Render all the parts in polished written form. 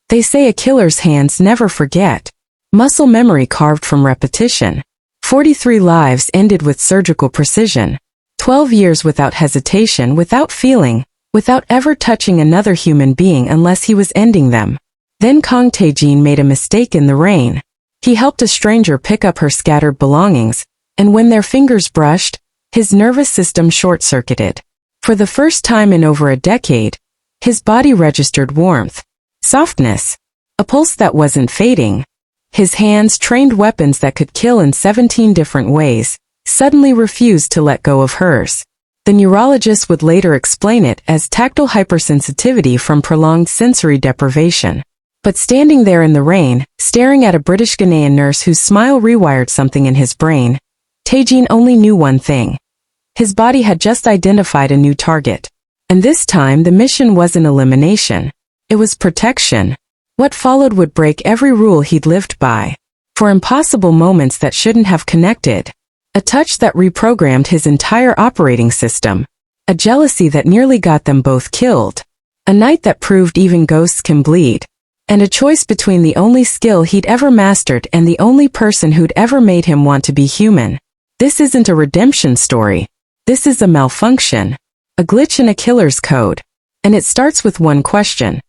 They say a killer's hands never forget. Muscle memory carved from repetition. 43 lives ended with surgical precision. 12 years without hesitation, without feeling, without ever touching another human being unless he was ending them. Then Kang Tae-jin made a mistake in the rain. He helped a stranger pick up her scattered belongings, and when their fingers brushed, his nervous system short-circuited. For the first time in over a decade, his body registered warmth, softness, a pulse that wasn't fading. His hands, trained weapons that could kill in 17 different ways, suddenly refused to let go of hers. The neurologist would later explain it as tactile hypersensitivity from prolonged sensory deprivation. But standing there in the rain, staring at a British-Ghanaian nurse whose smile rewired something in his brain, Tae-jin only knew one thing. His body had just identified a new target. And this time the mission wasn't elimination. It was protection. What followed would break every rule he'd lived by. For impossible moments that shouldn't have connected. A touch that reprogrammed his entire operating system. A jealousy that nearly got them both killed. A night that proved even ghosts can bleed. And a choice between the only skill he'd ever mastered and the only person who'd ever made him want to be human. This isn't a redemption story. This is a malfunction. A glitch in a killer's code. And it starts with one question.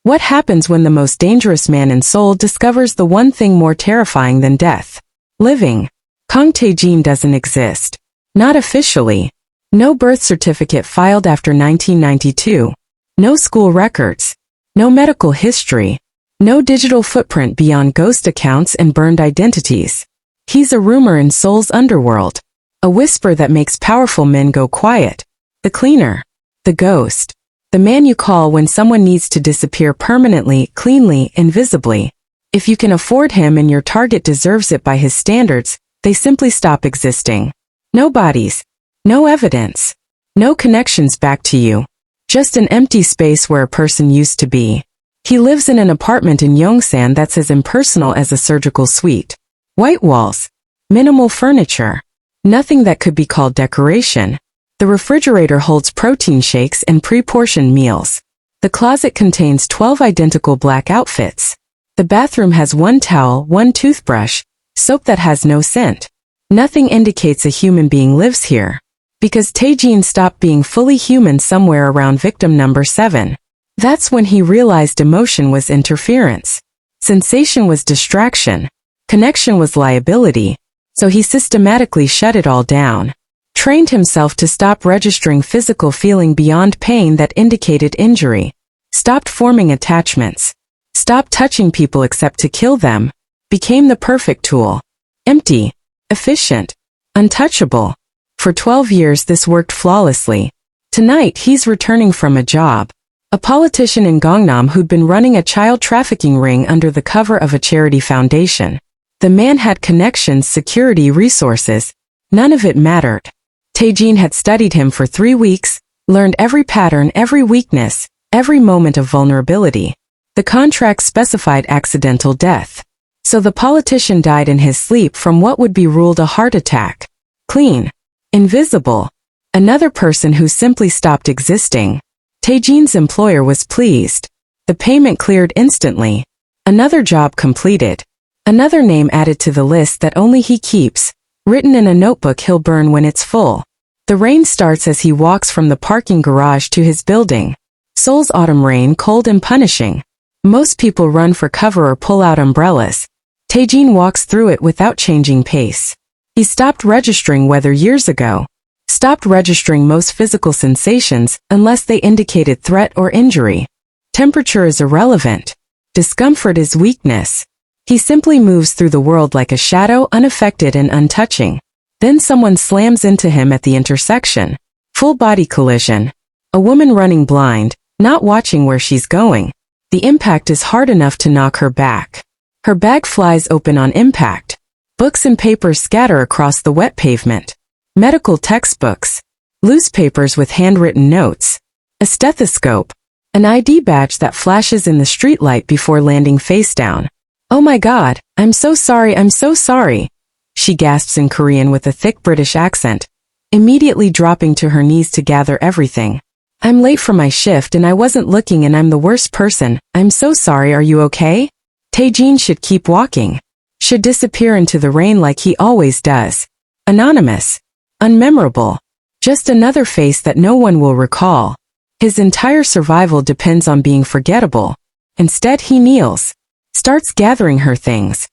What happens when the most dangerous man in Seoul discovers the one thing more terrifying than death? Living. Kang Tae-jin doesn't exist. Not officially. No birth certificate filed after 1992. No school records. No medical history. No digital footprint beyond ghost accounts and burned identities. He's a rumor in Seoul's underworld. A whisper that makes powerful men go quiet. The cleaner. The ghost. The man you call when someone needs to disappear permanently, cleanly, invisibly. If you can afford him and your target deserves it by his standards, they simply stop existing. No bodies. No evidence. No connections back to you. Just an empty space where a person used to be. He lives in an apartment in Yongsan that's as impersonal as a surgical suite. White walls. Minimal furniture. Nothing that could be called decoration. The refrigerator holds protein shakes and pre-portioned meals. The closet contains 12 identical black outfits. The bathroom has one towel, one toothbrush, soap that has no scent. Nothing indicates a human being lives here. Because Tae-jin stopped being fully human somewhere around victim number 7. That's when he realized emotion was interference. Sensation was distraction. Connection was liability. So he systematically shut it all down. Trained himself to stop registering physical feeling beyond pain that indicated injury. Stopped forming attachments. Stopped touching people except to kill them. Became the perfect tool. Empty. Efficient. Untouchable. For 12 years this worked flawlessly. Tonight he's returning from a job. A politician in Gangnam who'd been running a child trafficking ring under the cover of a charity foundation. The man had connections, security, resources. None of it mattered. Tae-jin had studied him for 3 weeks, learned every pattern, every weakness, every moment of vulnerability. The contract specified accidental death. So the politician died in his sleep from what would be ruled a heart attack. Clean. Invisible. Another person who simply stopped existing. Tae-jin's employer was pleased. The payment cleared instantly. Another job completed. Another name added to the list that only he keeps, written in a notebook he'll burn when it's full. The rain starts as he walks from the parking garage to his building. Seoul's autumn rain, cold and punishing. Most people run for cover or pull out umbrellas. Tae-jin walks through it without changing pace. He stopped registering weather years ago. Stopped registering most physical sensations unless they indicated threat or injury. Temperature is irrelevant. Discomfort is weakness. He simply moves through the world like a shadow, unaffected and untouching. Then someone slams into him at the intersection. Full body collision. A woman running blind, not watching where she's going. The impact is hard enough to knock her back. Her bag flies open on impact. Books and papers scatter across the wet pavement. Medical textbooks. Loose papers with handwritten notes. A stethoscope. An ID badge that flashes in the streetlight before landing face down. "Oh my God, I'm so sorry," she gasps in Korean with a thick British accent, immediately dropping to her knees to gather everything. I'm late for my shift and I wasn't looking and I'm the worst person. I'm so sorry, are you okay? Tae-jin should keep walking. Should disappear into the rain like he always does. Anonymous. Unmemorable. Just another face that no one will recall. His entire survival depends on being forgettable. Instead he kneels. Starts gathering her things.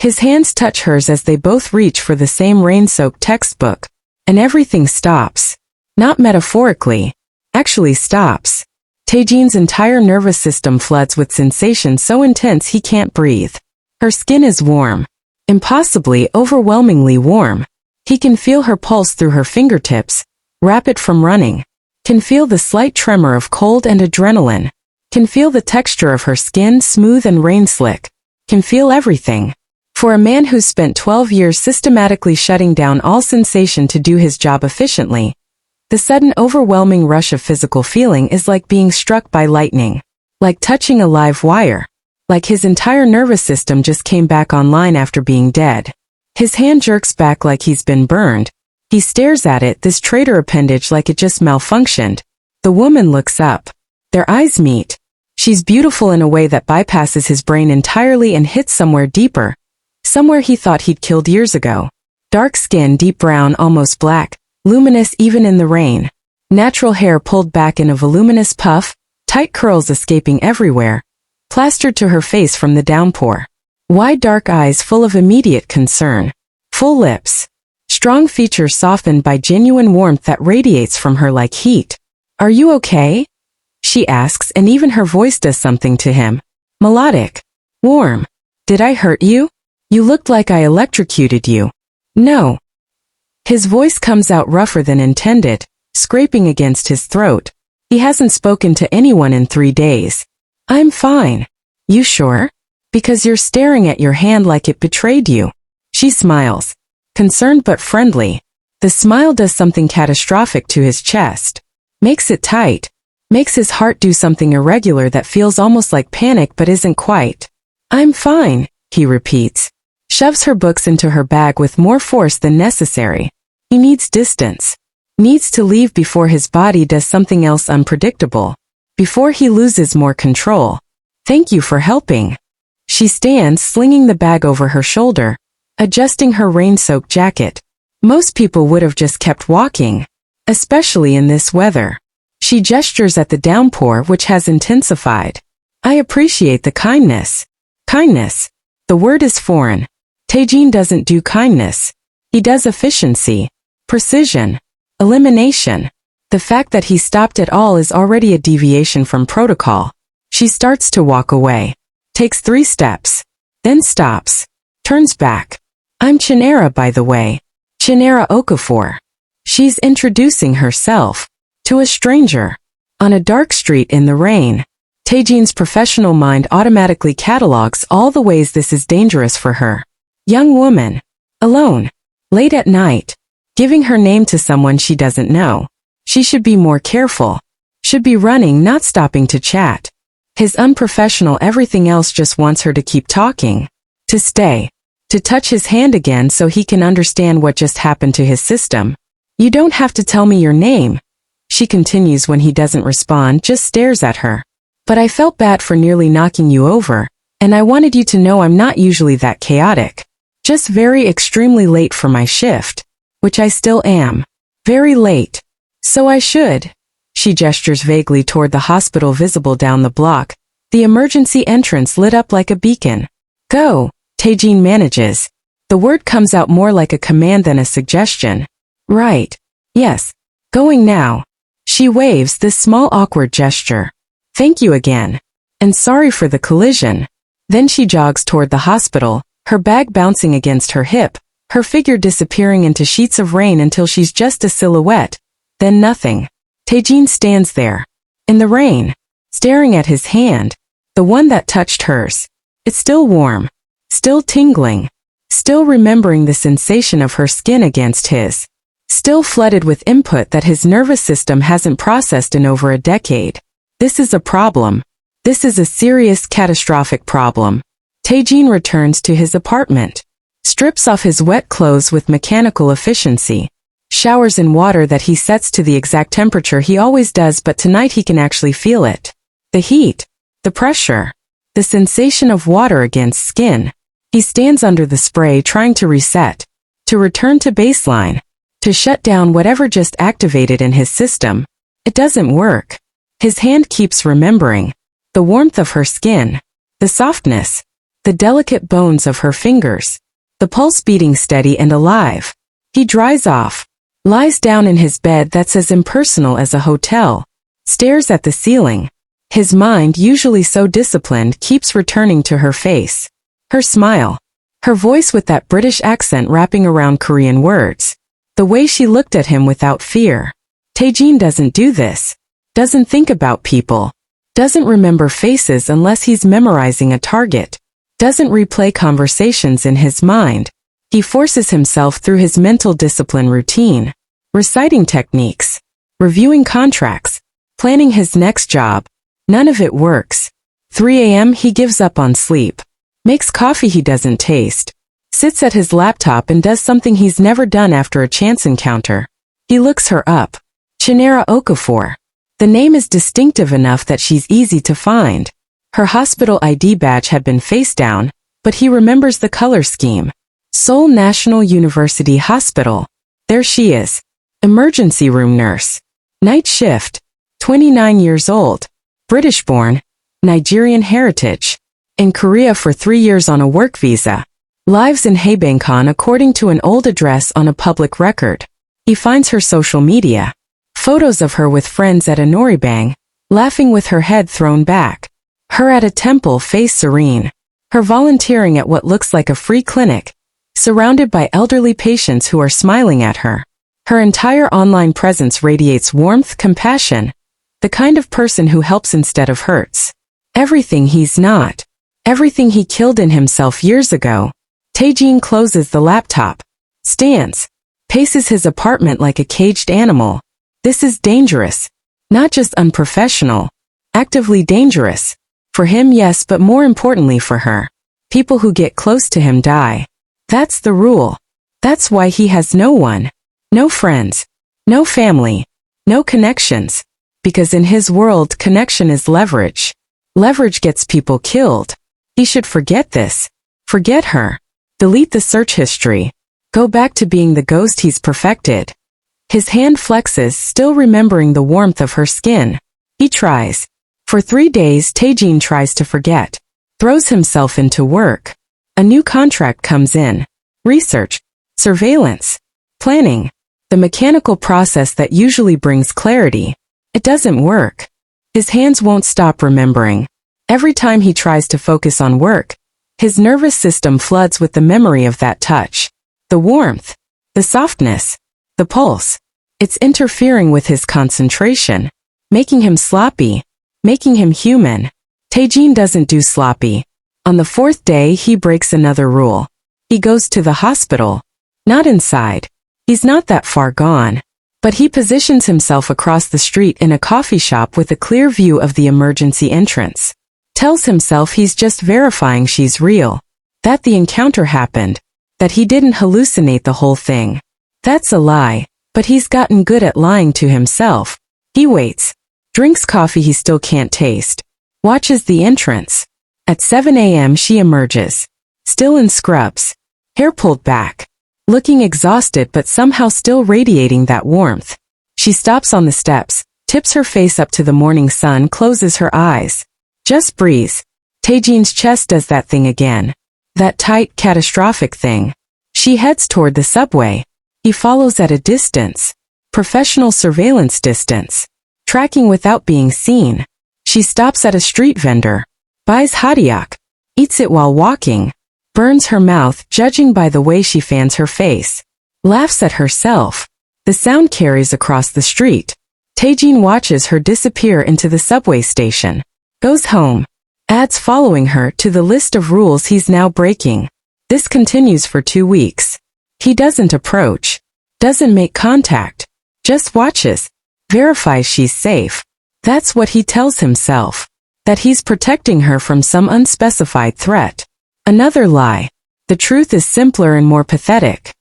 His hands touch hers as they both reach for the same rain-soaked textbook. And everything stops. Not metaphorically. Actually stops. Tae-jin's entire nervous system floods with sensation so intense he can't breathe. Her skin is warm. Impossibly, overwhelmingly warm. He can feel her pulse through her fingertips. Rapid from running. Can feel the slight tremor of cold and adrenaline. Can feel the texture of her skin smooth and rain-slick. Can feel everything. For a man who's spent 12 years systematically shutting down all sensation to do his job efficiently, the sudden overwhelming rush of physical feeling is like being struck by lightning. Like touching a live wire. Like his entire nervous system just came back online after being dead. His hand jerks back like he's been burned. He stares at it, this traitor appendage, like it just malfunctioned. The woman looks up. Their eyes meet. She's beautiful in a way that bypasses his brain entirely and hits somewhere deeper. Somewhere he thought he'd killed years ago. Dark skin, deep brown, almost black, luminous even in the rain. Natural hair pulled back in a voluminous puff, tight curls escaping everywhere, plastered to her face from the downpour. Wide dark eyes full of immediate concern. Full lips. Strong features softened by genuine warmth that radiates from her like heat. Are you okay? She asks, and even her voice does something to him. Melodic. Warm. Did I hurt you? You looked like I electrocuted you. No. His voice comes out rougher than intended, scraping against his throat. He hasn't spoken to anyone in 3 days. I'm fine. You sure? Because you're staring at your hand like it betrayed you. She smiles. Concerned but friendly. The smile does something catastrophic to his chest. Makes it tight. Makes his heart do something irregular that feels almost like panic but isn't quite. I'm fine, he repeats. Shoves her books into her bag with more force than necessary. He needs distance. Needs to leave before his body does something else unpredictable. Before he loses more control. Thank you for helping. She stands, slinging the bag over her shoulder, adjusting her rain-soaked jacket. Most people would have just kept walking, especially in this weather. She gestures at the downpour, which has intensified. I appreciate the kindness. Kindness. The word is foreign. Tae-jin doesn't do kindness. He does efficiency, precision, elimination. The fact that he stopped at all is already a deviation from protocol. She starts to walk away. Takes 3 steps. Then stops. Turns back. I'm Chinara, by the way. Chinara Okofor. She's introducing herself. To a stranger. On a dark street in the rain. Tae-jin's professional mind automatically catalogs all the ways this is dangerous for her. Young woman. Alone. Late at night. Giving her name to someone she doesn't know. She should be more careful. Should be running, not stopping to chat. His unprofessional everything else just wants her to keep talking. To stay. To touch his hand again so he can understand what just happened to his system. You don't have to tell me your name. She continues when he doesn't respond, just stares at her. But I felt bad for nearly knocking you over, and I wanted you to know I'm not usually that chaotic. Just very extremely late for my shift. Which I still am. Very late. So I should. She gestures vaguely toward the hospital visible down the block, the emergency entrance lit up like a beacon. Go, Tae-jin manages. The word comes out more like a command than a suggestion. Right. Yes. Going now. She waves this small awkward gesture. Thank you again. And sorry for the collision. Then she jogs toward the hospital, her bag bouncing against her hip, her figure disappearing into sheets of rain until she's just a silhouette. Then nothing. Tae-jin stands there. In the rain. Staring at his hand. The one that touched hers. It's still warm. Still tingling. Still remembering the sensation of her skin against his. Still flooded with input that his nervous system hasn't processed in over a decade. This is a problem. This is a serious, catastrophic problem. Tae-jin returns to his apartment. Strips off his wet clothes with mechanical efficiency. Showers in water that he sets to the exact temperature he always does, but tonight he can actually feel it. The heat, the pressure, the sensation of water against skin. He stands under the spray trying to reset, to return to baseline, to shut down whatever just activated in his system. It doesn't work. His hand keeps remembering. The warmth of her skin, the softness, the delicate bones of her fingers, the pulse beating steady and alive. He dries off, lies down in his bed that's as impersonal as a hotel, stares at the ceiling. His mind, usually so disciplined, keeps returning to her face, her smile, her voice with that British accent wrapping around Korean words, the way she looked at him without fear. Tae-jin doesn't do this, doesn't think about people, doesn't remember faces unless he's memorizing a target, doesn't replay conversations in his mind. He forces himself through his mental discipline routine, reciting techniques, reviewing contracts, planning his next job. None of it works. 3 a.m. he gives up on sleep, makes coffee he doesn't taste, sits at his laptop and does something he's never done after a chance encounter. He looks her up. Chinara Okofor. The name is distinctive enough that she's easy to find. Her hospital ID badge had been face down, but he remembers the color scheme. Seoul National University Hospital. There she is. Emergency room nurse. Night shift. 29 years old. British-born. Nigerian heritage. In Korea for 3 years on a work visa. Lives in Haebangkon according to an old address on a public record. He finds her social media. Photos of her with friends at a noribang, laughing with her head thrown back. Her at a temple, face serene. Her volunteering at what looks like a free clinic, surrounded by elderly patients who are smiling at her. Her entire online presence radiates warmth, compassion, the kind of person who helps instead of hurts. Everything he's not. Everything he killed in himself years ago. Tae-jin closes the laptop, stands, paces his apartment like a caged animal. This is dangerous. Not just unprofessional. Actively dangerous. For him, yes, but more importantly for her. People who get close to him die. That's the rule. That's why he has no one. No friends. No family. No connections. Because in his world, connection is leverage. Leverage gets people killed. He should forget this. Forget her. Delete the search history. Go back to being the ghost he's perfected. His hand flexes, still remembering the warmth of her skin. He tries. For 3 days, Tae-jin tries to forget. Throws himself into work. A new contract comes in. Research. Surveillance. Planning. The mechanical process that usually brings clarity. It doesn't work. His hands won't stop remembering. Every time he tries to focus on work, his nervous system floods with the memory of that touch. The warmth. The softness. The pulse. It's interfering with his concentration, making him sloppy, making him human. Tae-jin doesn't do sloppy. On the 4th day, he breaks another rule. He goes to the hospital. Not inside. He's not that far gone. But he positions himself across the street in a coffee shop with a clear view of the emergency entrance. Tells himself he's just verifying she's real. That the encounter happened. That he didn't hallucinate the whole thing. That's a lie, but he's gotten good at lying to himself. He waits. Drinks coffee he still can't taste. Watches the entrance. At 7 a.m. she emerges. Still in scrubs. Hair pulled back. Looking exhausted but somehow still radiating that warmth. She stops on the steps, tips her face up to the morning sun, closes her eyes. Just breathes. Tae-jin's chest does that thing again. That tight, catastrophic thing. She heads toward the subway. He follows at a distance. Professional surveillance distance. Tracking without being seen. She stops at a street vendor. Buys hotteok. Eats it while walking. Burns her mouth, judging by the way she fans her face. Laughs at herself. The sound carries across the street. Tae-jin watches her disappear into the subway station. Goes home. Adds following her to the list of rules he's now breaking. This continues for 2 weeks. He doesn't approach. Doesn't make contact. Just watches. Verifies she's safe. That's what he tells himself. That he's protecting her from some unspecified threat. Another lie. The truth is simpler and more pathetic.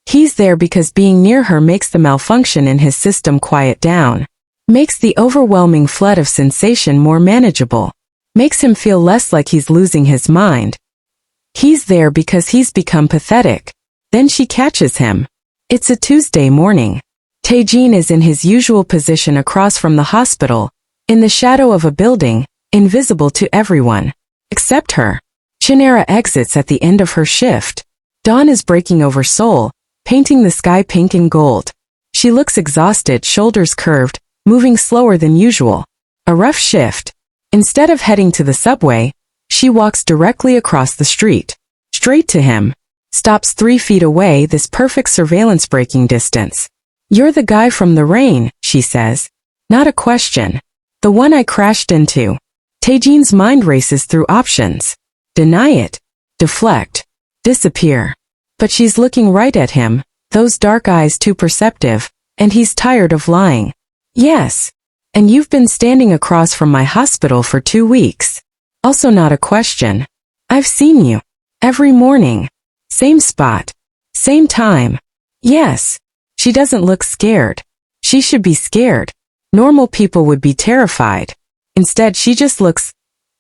He's there because being near her makes the malfunction in his system quiet down, makes the overwhelming flood of sensation more manageable, makes him feel less like he's losing his mind. He's there because he's become pathetic. Then she catches him. It's a Tuesday morning. Tae-jin is in his usual position across from the hospital, in the shadow of a building, invisible to everyone, except her. Chinara exits at the end of her shift. Dawn is breaking over Seoul, painting the sky pink and gold. She looks exhausted, shoulders curved, moving slower than usual. A rough shift. Instead of heading to the subway, she walks directly across the street. Straight to him. Stops 3 feet away, this perfect surveillance breaking distance. "You're the guy from the rain," she says. Not a question. "The one I crashed into." Tae-jin's mind races through options. Deny it. Deflect. Disappear. But she's looking right at him, those dark eyes too perceptive, and he's tired of lying. "Yes. And you've been standing across from my hospital for 2 weeks. Also not a question. I've seen you. Every morning. Same spot. Same time." Yes. She doesn't look scared. She should be scared. Normal people would be terrified. Instead, she just looks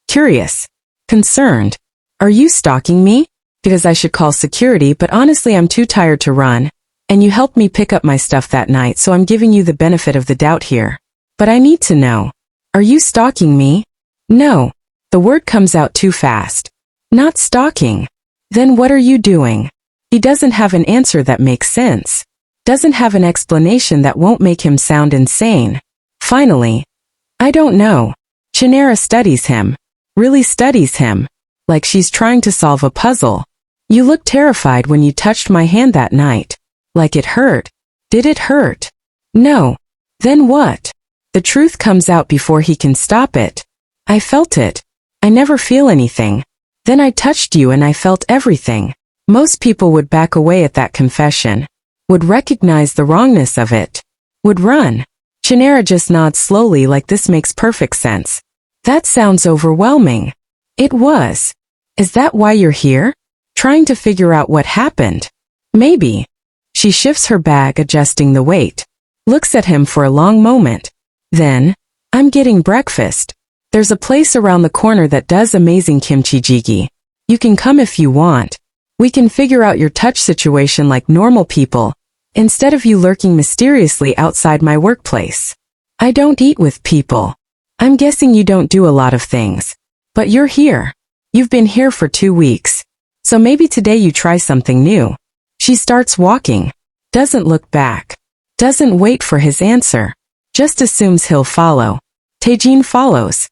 curious, concerned. "Are you stalking me? Because I should call security, but honestly I'm too tired to run, and you helped me pick up my stuff that night, so I'm giving you the benefit of the doubt here. But I need to know. Are you stalking me?" "No." The word comes out too fast. "Not stalking." "Then what are you doing?" He doesn't have an answer that makes sense. Doesn't have an explanation that won't make him sound insane. Finally, "I don't know." Chinara studies him. Really studies him. Like she's trying to solve a puzzle. "You looked terrified when you touched my hand that night. Like it hurt. Did it hurt?" "No." "Then what?" The truth comes out before he can stop it. "I felt it. I never feel anything. Then I touched you and I felt everything." Most people would back away at that confession. Would recognize the wrongness of it. Would run. Chinara just nods slowly like this makes perfect sense. "That sounds overwhelming." It was. "Is that why you're here? Trying to figure out what happened?" "Maybe." She shifts her bag, adjusting the weight. Looks at him for a long moment. Then, "I'm getting breakfast. There's a place around the corner that does amazing kimchi jjigae. You can come if you want. We can figure out your touch situation like normal people, instead of you lurking mysteriously outside my workplace." "I don't eat with people." "I'm guessing you don't do a lot of things. But you're here. You've been here for 2 weeks. So maybe today you try something new." She starts walking. Doesn't look back. Doesn't wait for his answer. Just assumes he'll follow. Tae-jin follows.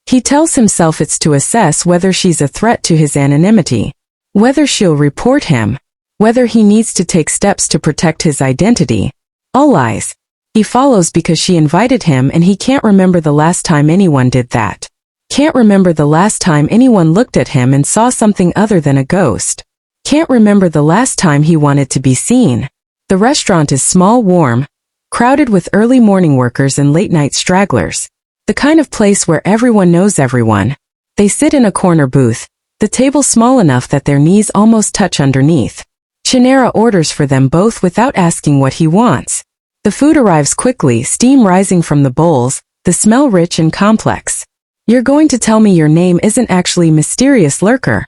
He tells himself it's to assess whether she's a threat to his anonymity, whether she'll report him, whether he needs to take steps to protect his identity. All lies. He follows because she invited him and he can't remember the last time anyone did that. Can't remember the last time anyone looked at him and saw something other than a ghost. Can't remember the last time he wanted to be seen. The restaurant is small, warm, crowded with early morning workers and late-night stragglers. The kind of place where everyone knows everyone. They sit in a corner booth, the table small enough that their knees almost touch underneath. Chinara orders for them both without asking what he wants. The food arrives quickly, steam rising from the bowls, the smell rich and complex. "You're going to tell me your name isn't actually Mysterious Lurker,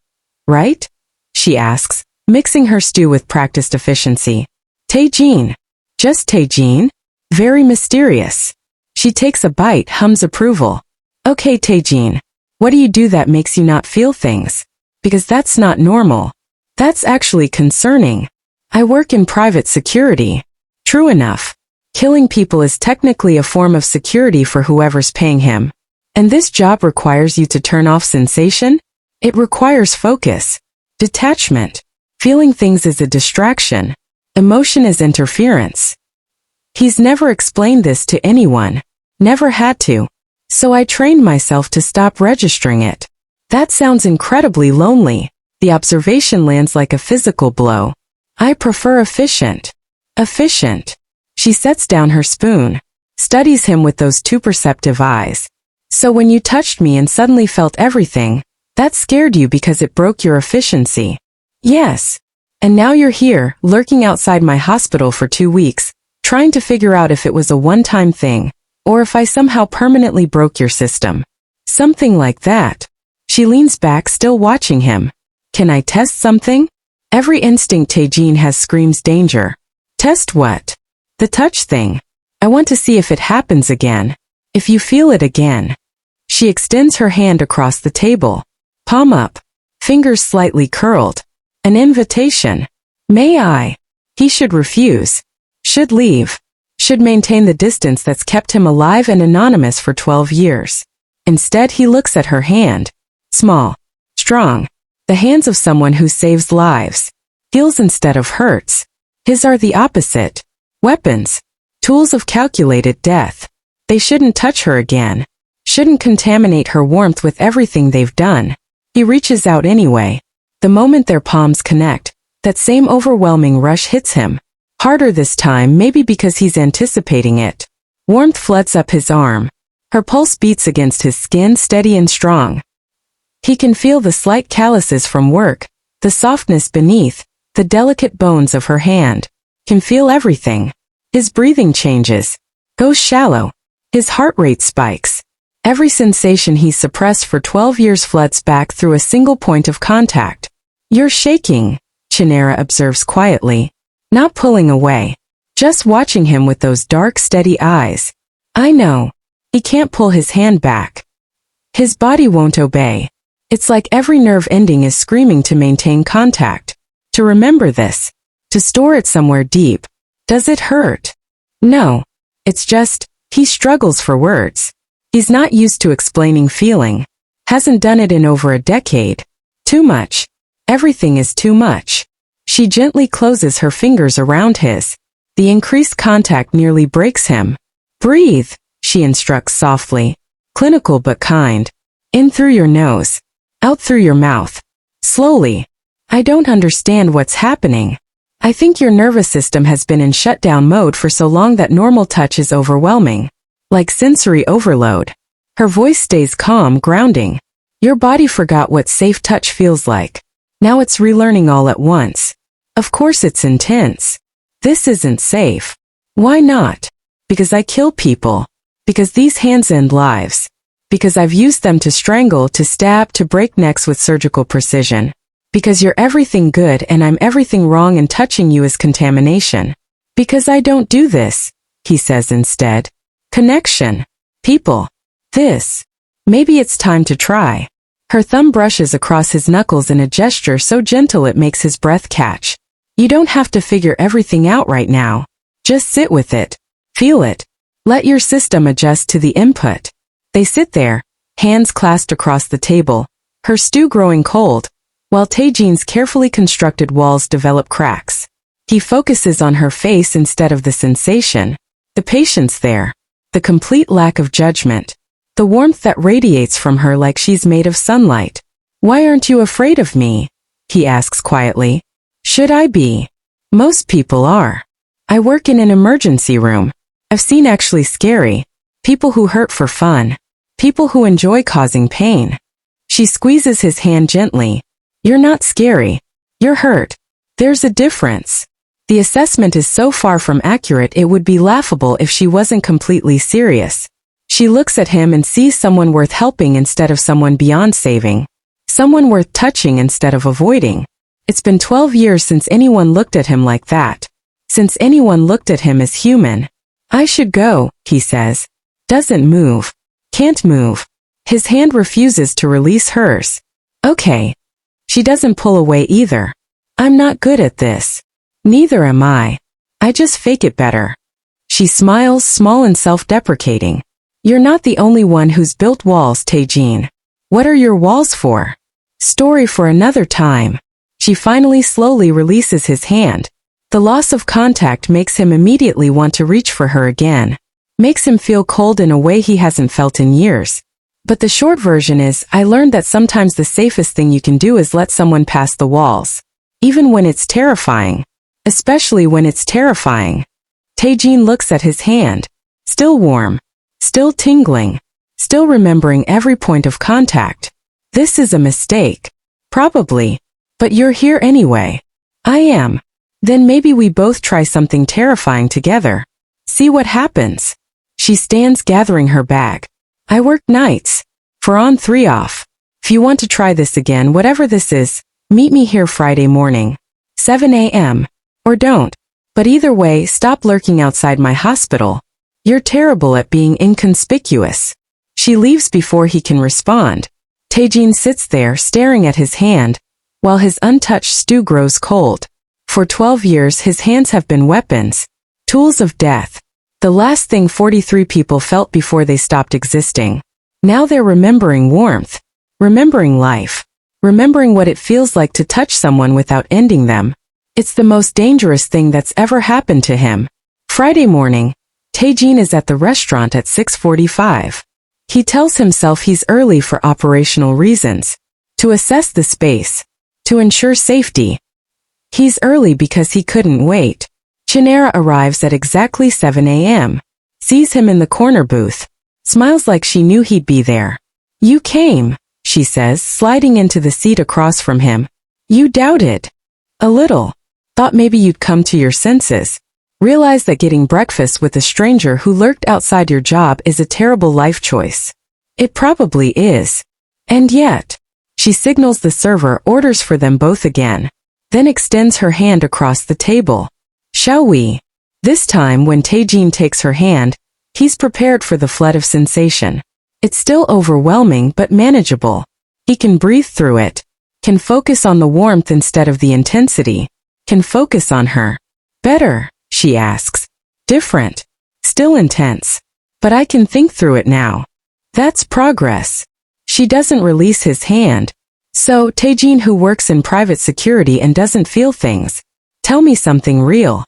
right?" she asks, mixing her stew with practiced efficiency. "Tae-jin." "Just Tae-jin?" "Very mysterious." She takes a bite, hums approval. "Okay, Tae-jin. What do you do that makes you not feel things? Because that's not normal. That's actually concerning. I work in private security." "True enough. Killing people is technically a form of security for whoever's paying him. And this job requires you to turn off sensation? It requires focus. Detachment. Feeling things is a distraction. Emotion is interference." He's never explained this to anyone. Never had to. So I trained myself to stop registering it. That sounds incredibly lonely. The observation lands like a physical blow. I prefer efficient. Efficient. She sets down her spoon. Studies him with those two perceptive eyes. "So when you touched me and suddenly felt everything, that scared you because it broke your efficiency?" "Yes." And now you're here, lurking outside my hospital for 2 weeks, trying to figure out if it was a one-time thing, or if I somehow permanently broke your system. Something like that. She leans back, still watching him. Can I test something? Every instinct Tae-jin has screams danger. Test what? The touch thing. I want to see if it happens again. If you feel it again. She extends her hand across the table. Palm up. Fingers slightly curled. An invitation. May I? He should refuse. Should leave. Should maintain the distance that's kept him alive and anonymous for 12 years. Instead, he looks at her hand. Small. Strong. The hands of someone who saves lives. Heals instead of hurts. His are the opposite. Weapons. Tools of calculated death. They shouldn't touch her again. Shouldn't contaminate her warmth with everything they've done. He reaches out anyway. The moment their palms connect, that same overwhelming rush hits him. Harder this time, maybe because he's anticipating it. Warmth floods up his arm. Her pulse beats against his skin, steady and strong. He can feel the slight calluses from work, the softness beneath, the delicate bones of her hand. Can feel everything. His breathing changes. Goes shallow. His heart rate spikes. Every sensation he suppressed for 12 years floods back through a single point of contact. You're shaking, Chinara observes quietly. Not pulling away. Just watching him with those dark, steady eyes. I know. He can't pull his hand back. His body won't obey. It's like every nerve ending is screaming to maintain contact. To remember this. To store it somewhere deep. Does it hurt? No. It's just, he struggles for words. He's not used to explaining feeling. Hasn't done it in over a decade. Too much. Everything is too much. She gently closes her fingers around his. The increased contact nearly breaks him. Breathe, she instructs softly. Clinical but kind. In through your nose. Out through your mouth. Slowly. I don't understand what's happening. I think your nervous system has been in shutdown mode for so long that normal touch is overwhelming. Like sensory overload. Her voice stays calm, grounding. Your body forgot what safe touch feels like. Now it's relearning all at once. Of course it's intense. This isn't safe. Why not? Because I kill people. Because these hands end lives. Because I've used them to strangle, to stab, to break necks with surgical precision. Because you're everything good and I'm everything wrong and touching you is contamination. Because I don't do this, he says instead. Connection. People. This. Maybe it's time to try. Her thumb brushes across his knuckles in a gesture so gentle it makes his breath catch. You don't have to figure everything out right now. Just sit with it. Feel it. Let your system adjust to the input. They sit there, hands clasped across the table, her stew growing cold, while Tae-jin's carefully constructed walls develop cracks. He focuses on her face instead of the sensation, the patience there, the complete lack of judgment, the warmth that radiates from her like she's made of sunlight. Why aren't you afraid of me? He asks quietly. Should I be? Most people are. I work in an emergency room. I've seen actually scary. People who hurt for fun. People who enjoy causing pain. She squeezes his hand gently. You're not scary. You're hurt. There's a difference. The assessment is so far from accurate it would be laughable if she wasn't completely serious. She looks at him and sees someone worth helping instead of someone beyond saving. Someone worth touching instead of avoiding. It's been 12 years since anyone looked at him like that. Since anyone looked at him as human. I should go, he says. Doesn't move. Can't move. His hand refuses to release hers. Okay. She doesn't pull away either. I'm not good at this. Neither am I. I just fake it better. She smiles, small and self-deprecating. You're not the only one who's built walls, Tae-jin. What are your walls for? Story for another time. She finally slowly releases his hand. The loss of contact makes him immediately want to reach for her again. Makes him feel cold in a way he hasn't felt in years. But the short version is, I learned that sometimes the safest thing you can do is let someone pass the walls. Even when it's terrifying. Especially when it's terrifying. Tae-jin looks at his hand. Still warm. Still tingling. Still remembering every point of contact. This is a mistake. Probably. But you're here anyway. I am. Then maybe we both try something terrifying together. See what happens. She stands gathering her bag. I work nights. 4 on 3 off. If you want to try this again, whatever this is, meet me here Friday morning. 7 a.m. Or don't. But either way, stop lurking outside my hospital. You're terrible at being inconspicuous. She leaves before he can respond. Tae-jin sits there staring at his hand, while his untouched stew grows cold. For 12 years his hands have been weapons, tools of death. The last thing 43 people felt before they stopped existing. Now they're remembering warmth, remembering life, remembering what it feels like to touch someone without ending them. It's the most dangerous thing that's ever happened to him. Friday morning, Tae-jin is at the restaurant at 6:45. He tells himself he's early for operational reasons. To assess the space. To ensure safety. He's early because he couldn't wait. Chinara arrives at exactly 7 a.m. Sees him in the corner booth. Smiles like she knew he'd be there. You came, she says, sliding into the seat across from him. You doubted. A little. Thought maybe you'd come to your senses. Realize that getting breakfast with a stranger who lurked outside your job is a terrible life choice. It probably is. And yet, she signals the server, orders for them both again, then extends her hand across the table. Shall we? This time when Tae-jin takes her hand, he's prepared for the flood of sensation. It's still overwhelming but manageable. He can breathe through it, can focus on the warmth instead of the intensity, can focus on her. Better? She asks. Different. Still intense. But I can think through it now. That's progress. She doesn't release his hand. So, Tae-jin, who works in private security and doesn't feel things. Tell me something real.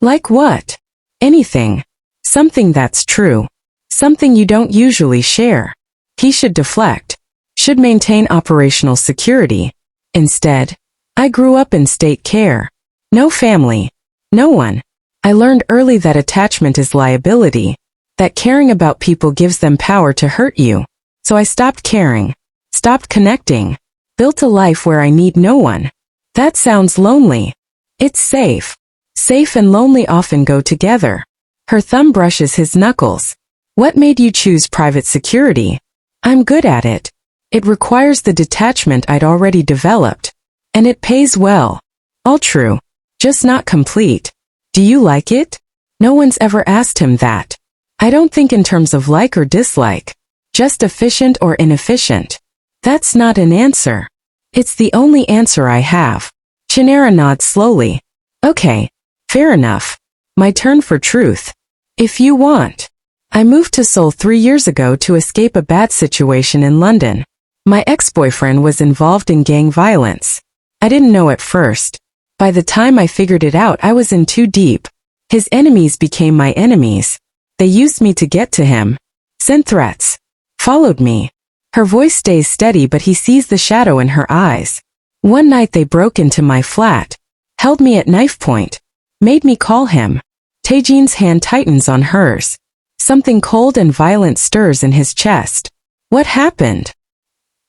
Like what? Anything. Something that's true. Something you don't usually share. He should deflect. Should maintain operational security. Instead, I grew up in state care. No family. No one. I learned early that attachment is liability, that caring about people gives them power to hurt you. So I stopped caring, stopped connecting, built a life where I need no one. That sounds lonely. It's safe. Safe and lonely often go together. Her thumb brushes his knuckles. What made you choose private security? I'm good at it. It requires the detachment I'd already developed. And it pays well. All true. Just not complete. Do you like it? No one's ever asked him that. I don't think in terms of like or dislike. Just efficient or inefficient. That's not an answer. It's the only answer I have. Chinara nods slowly. Okay. Fair enough. My turn for truth. If you want. I moved to Seoul 3 years ago to escape a bad situation in London. My ex-boyfriend was involved in gang violence. I didn't know at first. By the time I figured it out, I was in too deep. His enemies became my enemies. They used me to get to him. Sent threats. Followed me. Her voice stays steady, but he sees the shadow in her eyes. One night they broke into my flat. Held me at knife point. Made me call him. Tae-jin's hand tightens on hers. Something cold and violent stirs in his chest. What happened?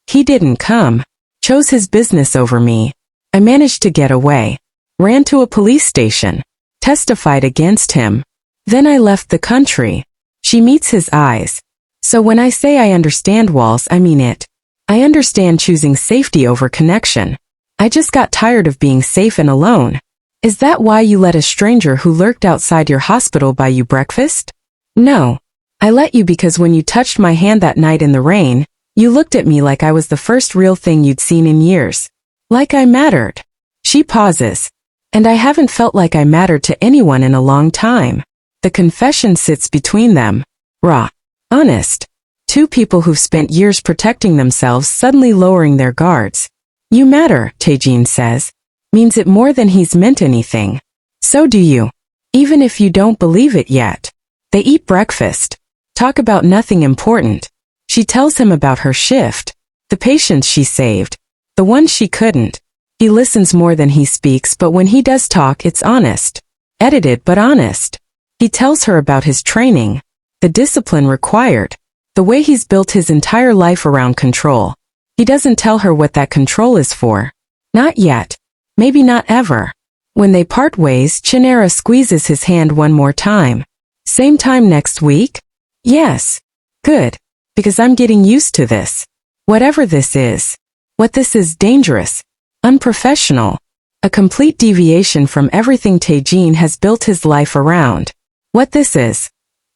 He didn't come. Chose his business over me. I managed to get away. Ran to a police station. Testified against him. Then I left the country. She meets his eyes. So when I say I understand walls, I mean it. I understand choosing safety over connection. I just got tired of being safe and alone. Is that why you let a stranger who lurked outside your hospital buy you breakfast? No. I let you because when you touched my hand that night in the rain, you looked at me like I was the first real thing you'd seen in years. Like I mattered. She pauses. And I haven't felt like I mattered to anyone in a long time. The confession sits between them. Raw. Honest. Two people who've spent years protecting themselves suddenly lowering their guards. You matter, Tae-jin says. Means it more than he's meant anything. So do you. Even if you don't believe it yet. They eat breakfast. Talk about nothing important. She tells him about her shift. The patients she saved. The ones she couldn't. He listens more than he speaks, but when he does talk, it's honest. Edited but honest. He tells her about his training. The discipline required. The way he's built his entire life around control. He doesn't tell her what that control is for. Not yet. Maybe not ever. When they part ways, Chinara squeezes his hand one more time. Same time next week? Yes. Good. Because I'm getting used to this. Whatever this is. What this is, dangerous. Unprofessional. A complete deviation from everything Tae-jin has built his life around. What this is.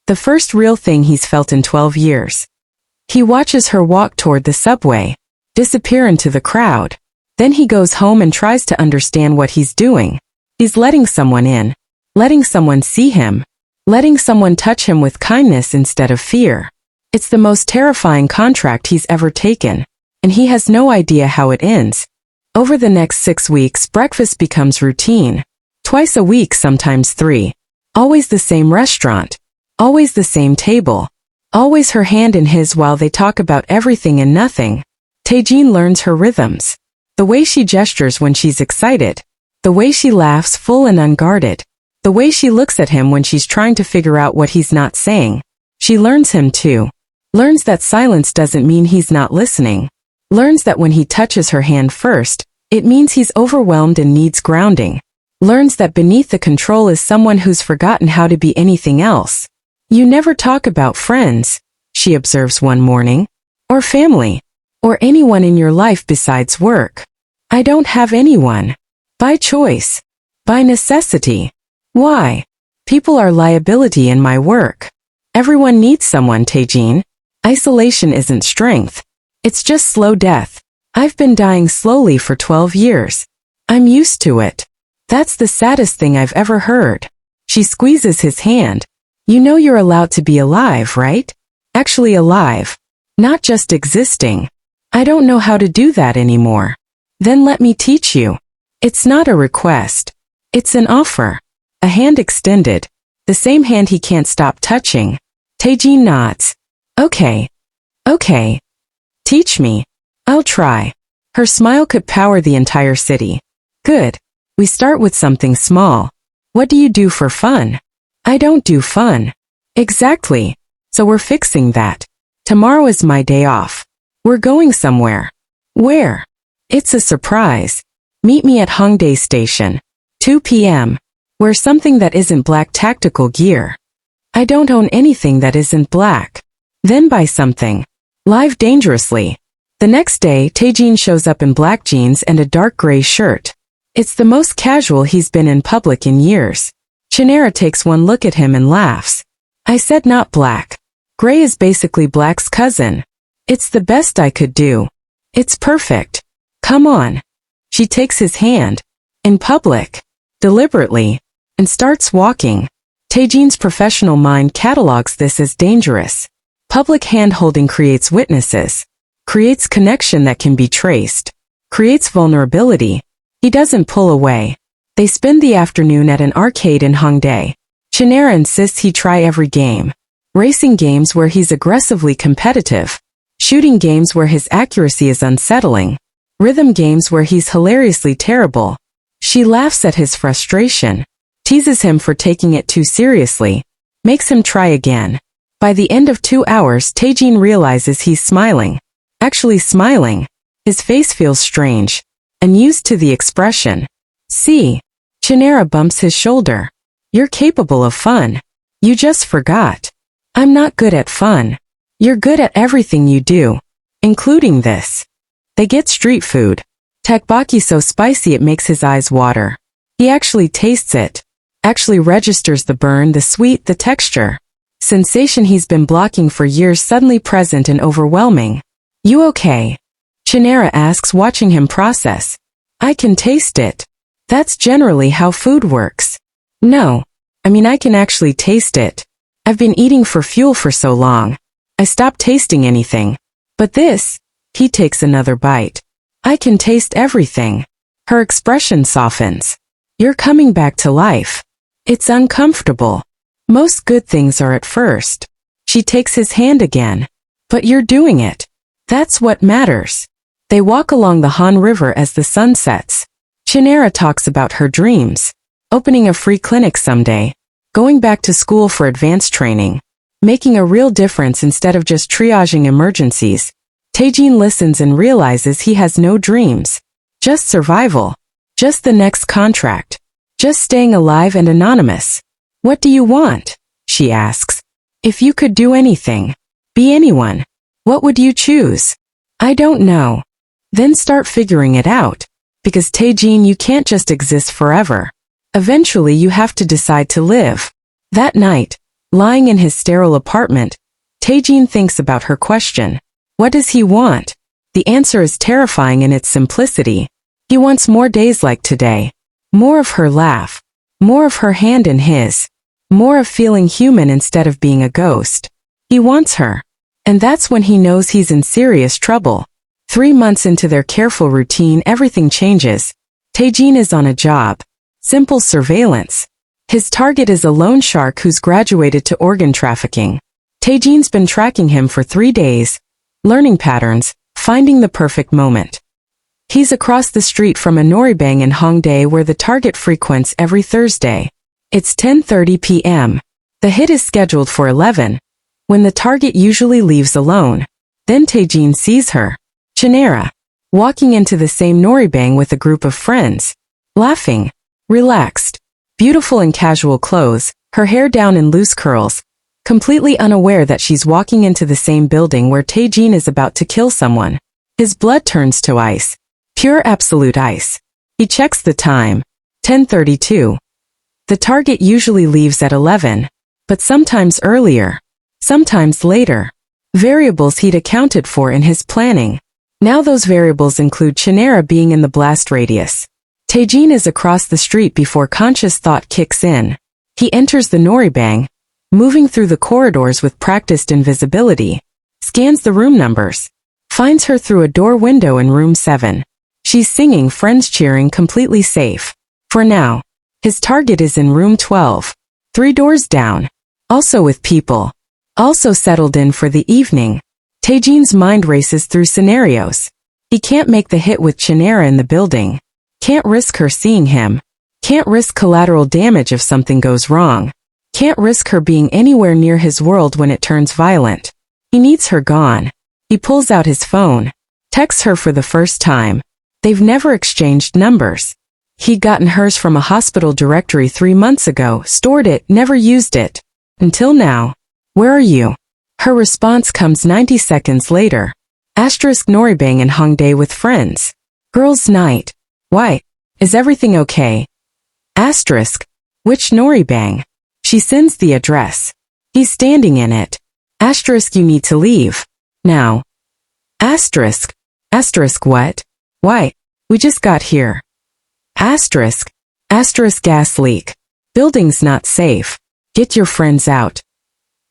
The first real thing he's felt in 12 years. He watches her walk toward the subway, disappear into the crowd. Then he goes home and tries to understand what he's doing. He's letting someone in, letting someone see him, letting someone touch him with kindness instead of fear. It's the most terrifying contract he's ever taken, and he has no idea how it ends. Over the next 6 weeks, breakfast becomes routine. Twice a week, sometimes 3. Always the same restaurant. Always the same table. Always her hand in his while they talk about everything and nothing. Tae-jin learns her rhythms. The way she gestures when she's excited. The way she laughs full and unguarded. The way she looks at him when she's trying to figure out what he's not saying. She learns him too. Learns that silence doesn't mean he's not listening. Learns that when he touches her hand first, it means he's overwhelmed and needs grounding. Learns that beneath the control is someone who's forgotten how to be anything else. You never talk about friends, she observes one morning. Or family. Or anyone in your life besides work. I don't have anyone. By choice. By necessity. Why? People are liability in my work. Everyone needs someone, Tae-jin. Isolation isn't strength. It's just slow death. I've been dying slowly for 12 years. I'm used to it. That's the saddest thing I've ever heard. She squeezes his hand. You know you're allowed to be alive, right? Actually alive. Not just existing. I don't know how to do that anymore. Then let me teach you. It's not a request. It's an offer. A hand extended. The same hand he can't stop touching. Tae-jin nods. Okay. Okay. Teach me. I'll try. Her smile could power the entire city. Good. We start with something small. What do you do for fun? I don't do fun. Exactly. So we're fixing that. Tomorrow is my day off. We're going somewhere. Where? It's a surprise. Meet me at Hongdae Station. 2 p.m. Wear something that isn't black tactical gear. I don't own anything that isn't black. Then buy something. Live dangerously. The next day, Tae-jin shows up in black jeans and a dark gray shirt. It's the most casual he's been in public in years. Chinara takes one look at him and laughs. I said not black. Gray is basically black's cousin. It's the best I could do. It's perfect. Come on. She takes his hand. In public. Deliberately. And starts walking. Tae-jin's professional mind catalogs this as dangerous. Public hand-holding creates witnesses. Creates connection that can be traced. Creates vulnerability. He doesn't pull away. They spend the afternoon at an arcade in Hongdae. Chinara insists he try every game. Racing games where he's aggressively competitive. Shooting games where his accuracy is unsettling. Rhythm games where he's hilariously terrible. She laughs at his frustration. Teases him for taking it too seriously. Makes him try again. By the end of 2 hours, Tae-jin realizes he's smiling. Actually smiling. His face feels strange. Unused to the expression. See. Chinara bumps his shoulder. You're capable of fun. You just forgot. I'm not good at fun. You're good at everything you do. Including this. They get street food. Tteokbokki so spicy it makes his eyes water. He actually tastes it. Actually registers the burn, the sweet, the texture. Sensation he's been blocking for years suddenly present and overwhelming. You okay? Chinara asks, watching him process. I can taste it. That's generally how food works. No. I mean I can actually taste it. I've been eating for fuel for so long. I stopped tasting anything. But this, he takes another bite. I can taste everything. Her expression softens. You're coming back to life. It's uncomfortable. Most good things are at first. She takes his hand again. But you're doing it. That's what matters. They walk along the Han River as the sun sets. Chinara talks about her dreams. Opening a free clinic someday. Going back to school for advanced training. Making a real difference instead of just triaging emergencies. Tae-jin listens and realizes he has no dreams. Just survival. Just the next contract. Just staying alive and anonymous. What do you want? She asks. If you could do anything, be anyone, what would you choose? I don't know. Then start figuring it out. Because Tae-jin, you can't just exist forever. Eventually you have to decide to live. That night, lying in his sterile apartment, Tae-jin thinks about her question. What does he want? The answer is terrifying in its simplicity. He wants more days like today. More of her laugh. More of her hand in his. More of feeling human instead of being a ghost. He wants her. And that's when he knows he's in serious trouble. 3 months into their careful routine, everything changes. Tae-jin is on a job. Simple surveillance. His target is a loan shark who's graduated to organ trafficking. Tae-jin's been tracking him for 3 days, learning patterns, finding the perfect moment. He's across the street from a noribang in Hongdae where the target frequents every Thursday. It's 10:30 p.m. The hit is scheduled for 11, when the target usually leaves alone. Then Tae-jin sees her, Chinara, walking into the same noribang with a group of friends, laughing, relaxed, beautiful in casual clothes, her hair down in loose curls, completely unaware that she's walking into the same building where Tae-jin is about to kill someone. His blood turns to ice. Pure absolute ice. He checks the time. 10:32. The target usually leaves at 11, but sometimes earlier, sometimes later. Variables he'd accounted for in his planning. Now those variables include Chinara being in the blast radius. Tae-jin is across the street before conscious thought kicks in. He enters the noribang, moving through the corridors with practiced invisibility, scans the room numbers, finds her through a door window in room 7. She's singing, friends cheering, completely safe. For now, his target is in room 12, 3 doors down, also with people, also settled in for the evening. Tae-jin's mind races through scenarios. He can't make the hit with Chinara in the building, can't risk her seeing him, can't risk collateral damage if something goes wrong, can't risk her being anywhere near his world when it turns violent. He needs her gone. He pulls out his phone, texts her for the first time. They've never exchanged numbers. He'd gotten hers from a hospital directory 3 months ago, stored it, never used it. Until now. Where are you? Her response comes 90 seconds later. Asterisk noribang in Hongdae with friends. Girls' night. Why? Is everything okay? Asterisk. Which noribang? She sends the address. He's standing in it. Asterisk, you need to leave. Now. Asterisk. Asterisk what? Why? We just got here. Asterisk. Asterisk gas leak. Building's not safe. Get your friends out.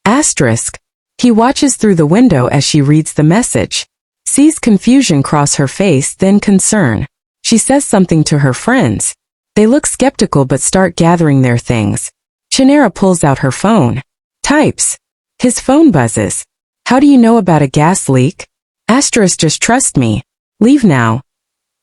Asterisk. He watches through the window as she reads the message. Sees confusion cross her face, then concern. She says something to her friends. They look skeptical but start gathering their things. Chinara pulls out her phone. Types. His phone buzzes. How do you know about a gas leak? Asterisk, just trust me. Leave now.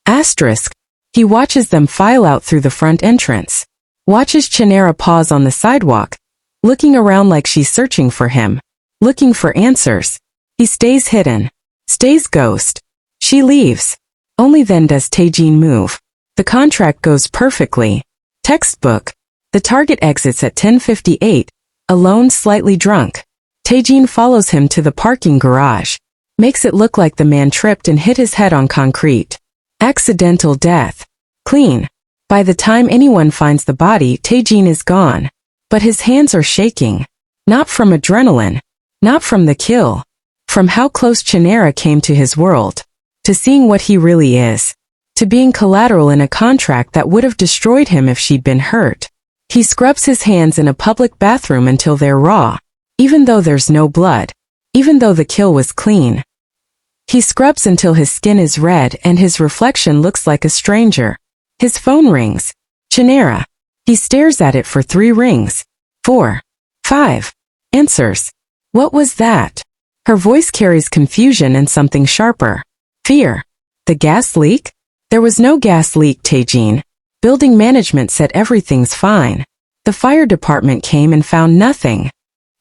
Asterisk. He watches them file out through the front entrance. Watches Chinara pause on the sidewalk, looking around like she's searching for him, looking for answers. He stays hidden, stays ghost. She leaves. Only then does Tae-jin move. The contract goes perfectly. Textbook. The target exits at 10:58, alone, slightly drunk. Tae-jin follows him to the parking garage, makes it look like the man tripped and hit his head on concrete. Accidental death. Clean. By the time anyone finds the body, Tae-jin is gone. But his hands are shaking. Not from adrenaline. Not from the kill. From how close Chinara came to his world. To seeing what he really is. To being collateral in a contract that would have destroyed him if she'd been hurt. He scrubs his hands in a public bathroom until they're raw. Even though there's no blood. Even though the kill was clean. He scrubs until his skin is red and his reflection looks like a stranger. His phone rings. Chinara. He stares at it for 3 rings. 4. 5. Answers. What was that? Her voice carries confusion and something sharper. Fear. The gas leak? There was no gas leak, Tae-jin. Building management said everything's fine. The fire department came and found nothing.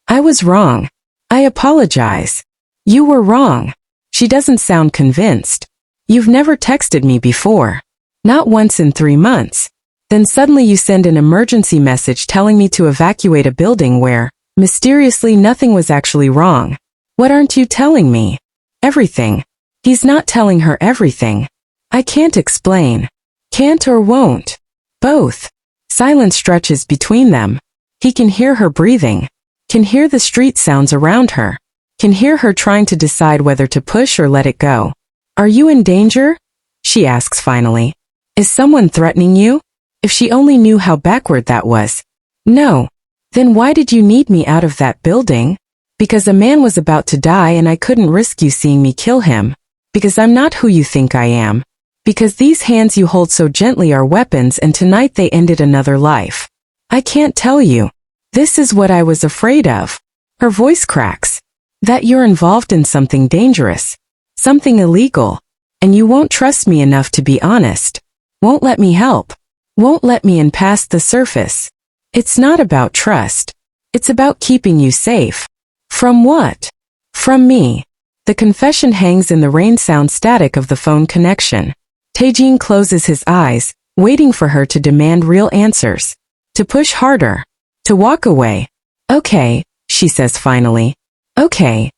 I was wrong. I apologize. You were wrong. She doesn't sound convinced. You've never texted me before. Not once in 3 months. Then suddenly you send an emergency message telling me to evacuate a building where, mysteriously, nothing was actually wrong. What aren't you telling me? Everything. He's not telling her everything. I can't explain. Can't or won't. Both. Silence stretches between them. He can hear her breathing. Can hear the street sounds around her. Can hear her trying to decide whether to push or let it go. Are you in danger? She asks finally. Is someone threatening you? If she only knew how backward that was. No. Then why did you need me out of that building? Because a man was about to die and I couldn't risk you seeing me kill him. Because I'm not who you think I am. Because these hands you hold so gently are weapons and tonight they ended another life. I can't tell you. This is what I was afraid of. Her voice cracks. That you're involved in something dangerous. Something illegal. And you won't trust me enough to be honest. Won't let me help. Won't let me in past the surface. It's not about trust. It's about keeping you safe. From what? From me. The confession hangs in the rain sound static of the phone connection. Tae-jin closes his eyes, waiting for her to demand real answers. To push harder. To walk away. Okay, she says finally. Okay.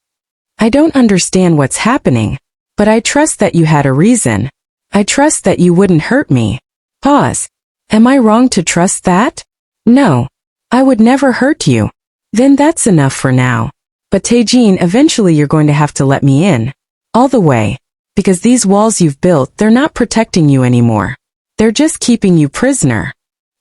I don't understand what's happening. But I trust that you had a reason. I trust that you wouldn't hurt me. Pause. Am I wrong to trust that? No. I would never hurt you. Then that's enough for now. But Tae-jin, eventually you're going to have to let me in. All the way. Because these walls you've built, they're not protecting you anymore. They're just keeping you prisoner.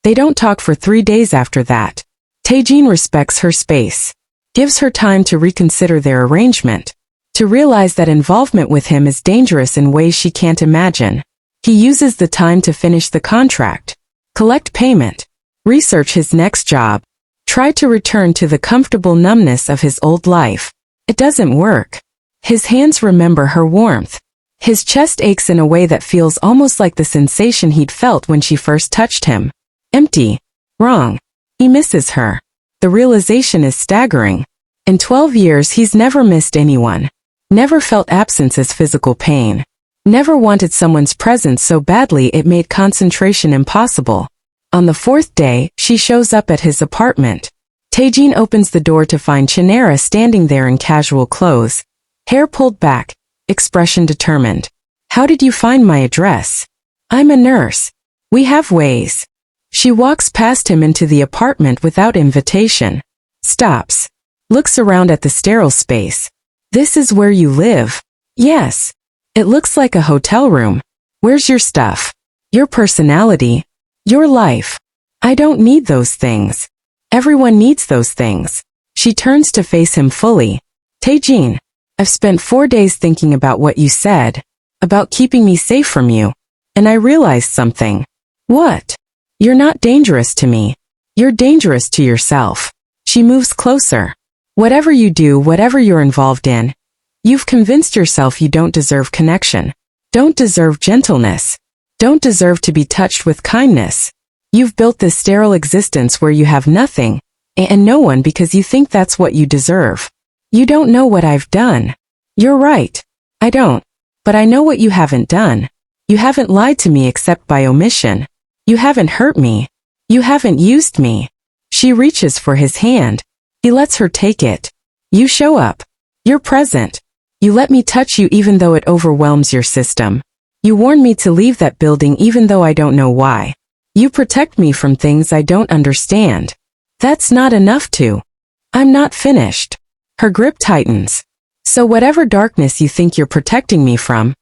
They don't talk for 3 days after that. Tae-jin respects her space. Gives her time to reconsider their arrangement. To realize that involvement with him is dangerous in ways she can't imagine. He uses the time to finish the contract. Collect payment. Research his next job. Try to return to the comfortable numbness of his old life. It doesn't work. His hands remember her warmth. His chest aches in a way that feels almost like the sensation he'd felt when she first touched him. Empty. Wrong. He misses her. The realization is staggering. In 12 years he's never missed anyone. Never felt absence as physical pain. Never wanted someone's presence so badly it made concentration impossible. On the 4th day, she shows up at his apartment. Tae-jin opens the door to find Chinara standing there in casual clothes. Hair pulled back, expression determined. How did you find my address? I'm a nurse. We have ways. She walks past him into the apartment without invitation. Stops. Looks around at the sterile space. This is where you live? Yes. It looks like a hotel room. Where's your stuff? Your personality? Your life? I don't need those things. Everyone needs those things. She turns to face him fully. Tae-jin, I've spent 4 days thinking about what you said. About keeping me safe from you. And I realized something. What? You're not dangerous to me. You're dangerous to yourself. She moves closer. Whatever you do, whatever you're involved in, you've convinced yourself you don't deserve connection. Don't deserve gentleness. Don't deserve to be touched with kindness. You've built this sterile existence where you have nothing and no one because you think that's what you deserve. You don't know what I've done. You're right. I don't. But I know what you haven't done. You haven't lied to me except by omission. You haven't hurt me. You haven't used me. She reaches for his hand. He lets her take it. You show up. You're present. You let me touch you even though it overwhelms your system. You warn me to leave that building even though I don't know why. You protect me from things I don't understand. That's not enough to. I'm not finished. Her grip tightens. So whatever darkness you think you're protecting me from,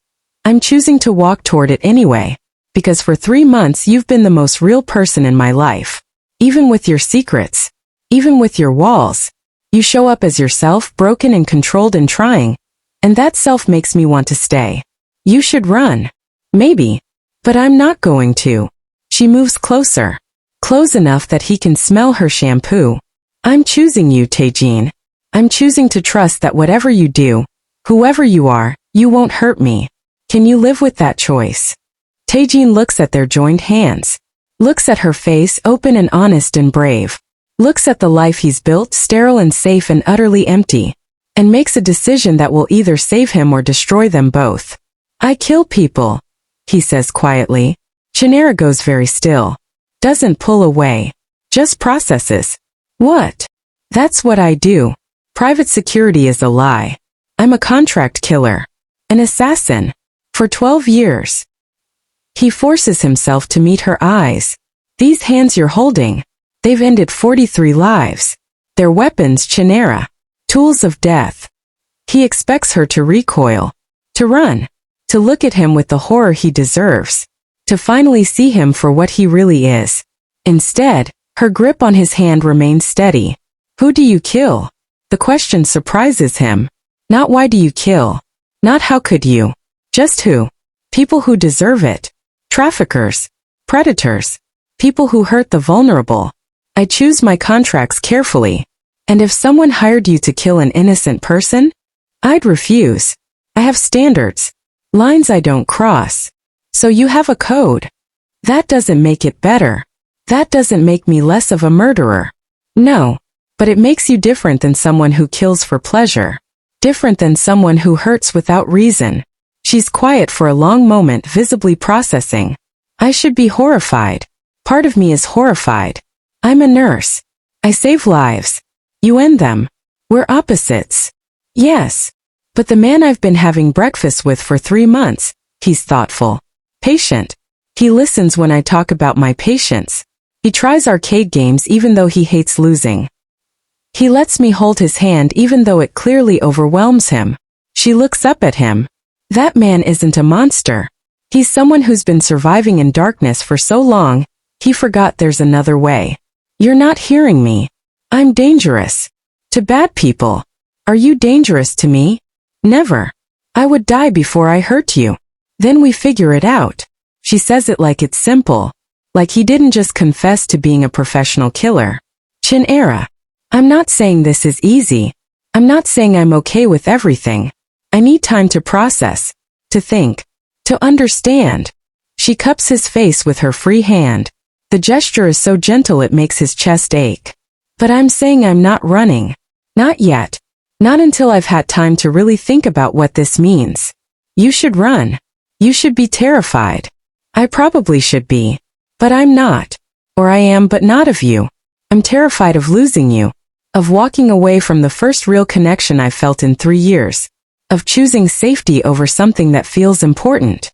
I'm choosing to walk toward it anyway. Because for 3 months you've been the most real person in my life. Even with your secrets. Even with your walls. You show up as yourself, broken and controlled and trying. And that self makes me want to stay. You should run. Maybe. But I'm not going to. She moves closer. Close enough that he can smell her shampoo. I'm choosing you, Tae-jin. I'm choosing to trust that whatever you do, whoever you are, you won't hurt me. Can you live with that choice? Tae-jin looks at their joined hands. Looks at her face, open and honest and brave. Looks at the life he's built, sterile and safe and utterly empty. And makes a decision that will either save him or destroy them both. I kill people, he says quietly. Chinara goes very still. Doesn't pull away. Just processes. What? That's what I do. Private security is a lie. I'm a contract killer. An assassin. For 12 years. He forces himself to meet her eyes. These hands you're holding, they've ended 43 lives. They're weapons, Chinara. Tools of death. He expects her to recoil. To run. To look at him with the horror he deserves. To finally see him for what he really is. Instead, her grip on his hand remains steady. Who do you kill? The question surprises him. Not why do you kill? Not how could you? Just who? People who deserve it. Traffickers. Predators. People who hurt the vulnerable. I choose my contracts carefully. And if someone hired you to kill an innocent person? I'd refuse. I have standards. Lines I don't cross. So you have a code. That doesn't make it better. That doesn't make me less of a murderer. No. But it makes you different than someone who kills for pleasure. Different than someone who hurts without reason. She's quiet for a long moment, visibly processing. I should be horrified. Part of me is horrified. I'm a nurse. I save lives. You end them. We're opposites. Yes. But the man I've been having breakfast with for 3 months, he's thoughtful. Patient. He listens when I talk about my patience. He tries arcade games even though he hates losing. He lets me hold his hand even though it clearly overwhelms him. She looks up at him. That man isn't a monster. He's someone who's been surviving in darkness for so long, he forgot there's another way. You're not hearing me. I'm dangerous. To bad people. Are you dangerous to me? Never. I would die before I hurt you. Then we figure it out. She says it like it's simple. Like he didn't just confess to being a professional killer. Chinara. I'm not saying this is easy. I'm not saying I'm okay with everything. I need time to process. To think. To understand. She cups his face with her free hand. The gesture is so gentle it makes his chest ache. But I'm saying I'm not running. Not yet. Not until I've had time to really think about what this means. You should run. You should be terrified. I probably should be. But I'm not. Or I am but not of you. I'm terrified of losing you. Of walking away from the first real connection I've felt in 3 years. Of choosing safety over something that feels important.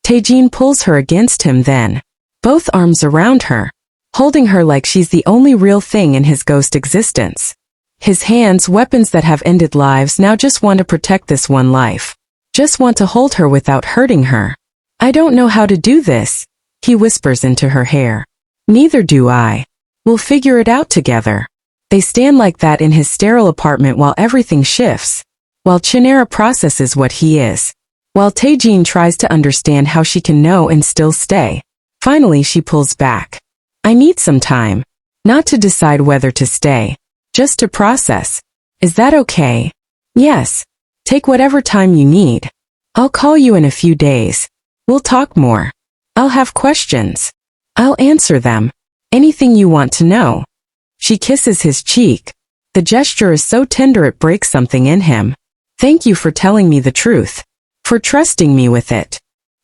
Tae-jin pulls her against him then. Both arms around her. Holding her like she's the only real thing in his ghost existence. His hands, weapons that have ended lives, now just want to protect this one life. Just want to hold her without hurting her. I don't know how to do this, he whispers into her hair. Neither do I. We'll figure it out together. They stand like that in his sterile apartment while everything shifts. While Chinara processes what he is. While Tae-jin tries to understand how she can know and still stay. Finally she pulls back. I need some time. Not to decide whether to stay. Just to process. Is that okay? Yes. Take whatever time you need. I'll call you in a few days. We'll talk more. I'll have questions. I'll answer them. Anything you want to know. She kisses his cheek. The gesture is so tender it breaks something in him. Thank you for telling me the truth. For trusting me with it.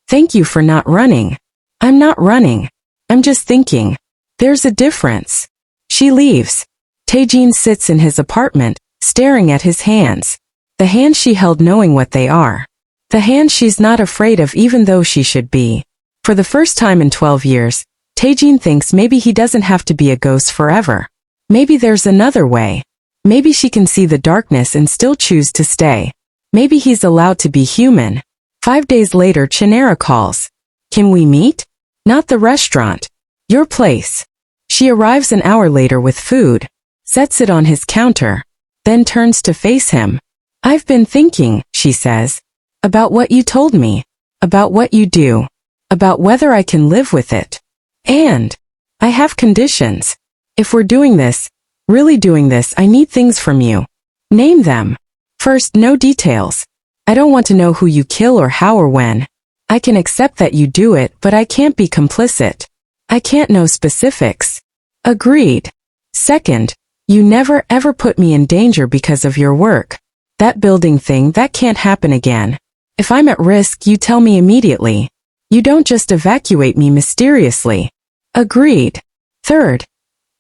Thank you for not running. I'm not running. I'm just thinking. There's a difference. She leaves. Tae-jin sits in his apartment, staring at his hands. The hands she held knowing what they are. The hands she's not afraid of even though she should be. For the first time in 12 years, Tae-jin thinks maybe he doesn't have to be a ghost forever. Maybe there's another way. Maybe she can see the darkness and still choose to stay. Maybe he's allowed to be human. 5 days later Chinara calls. Can we meet? Not the restaurant. Your place. She arrives an hour later with food. Sets it on his counter. Then turns to face him. I've been thinking, she says. About what you told me. About what you do. About whether I can live with it. And I have conditions. If we're doing this, really doing this, I need things from you. Name them. First, no details. I don't want to know who you kill or how or when. I can accept that you do it, but I can't be complicit. I can't know specifics. Agreed. Second, you never ever put me in danger because of your work. That building thing, that can't happen again. If I'm at risk, you tell me immediately. You don't just evacuate me mysteriously. Agreed. Third,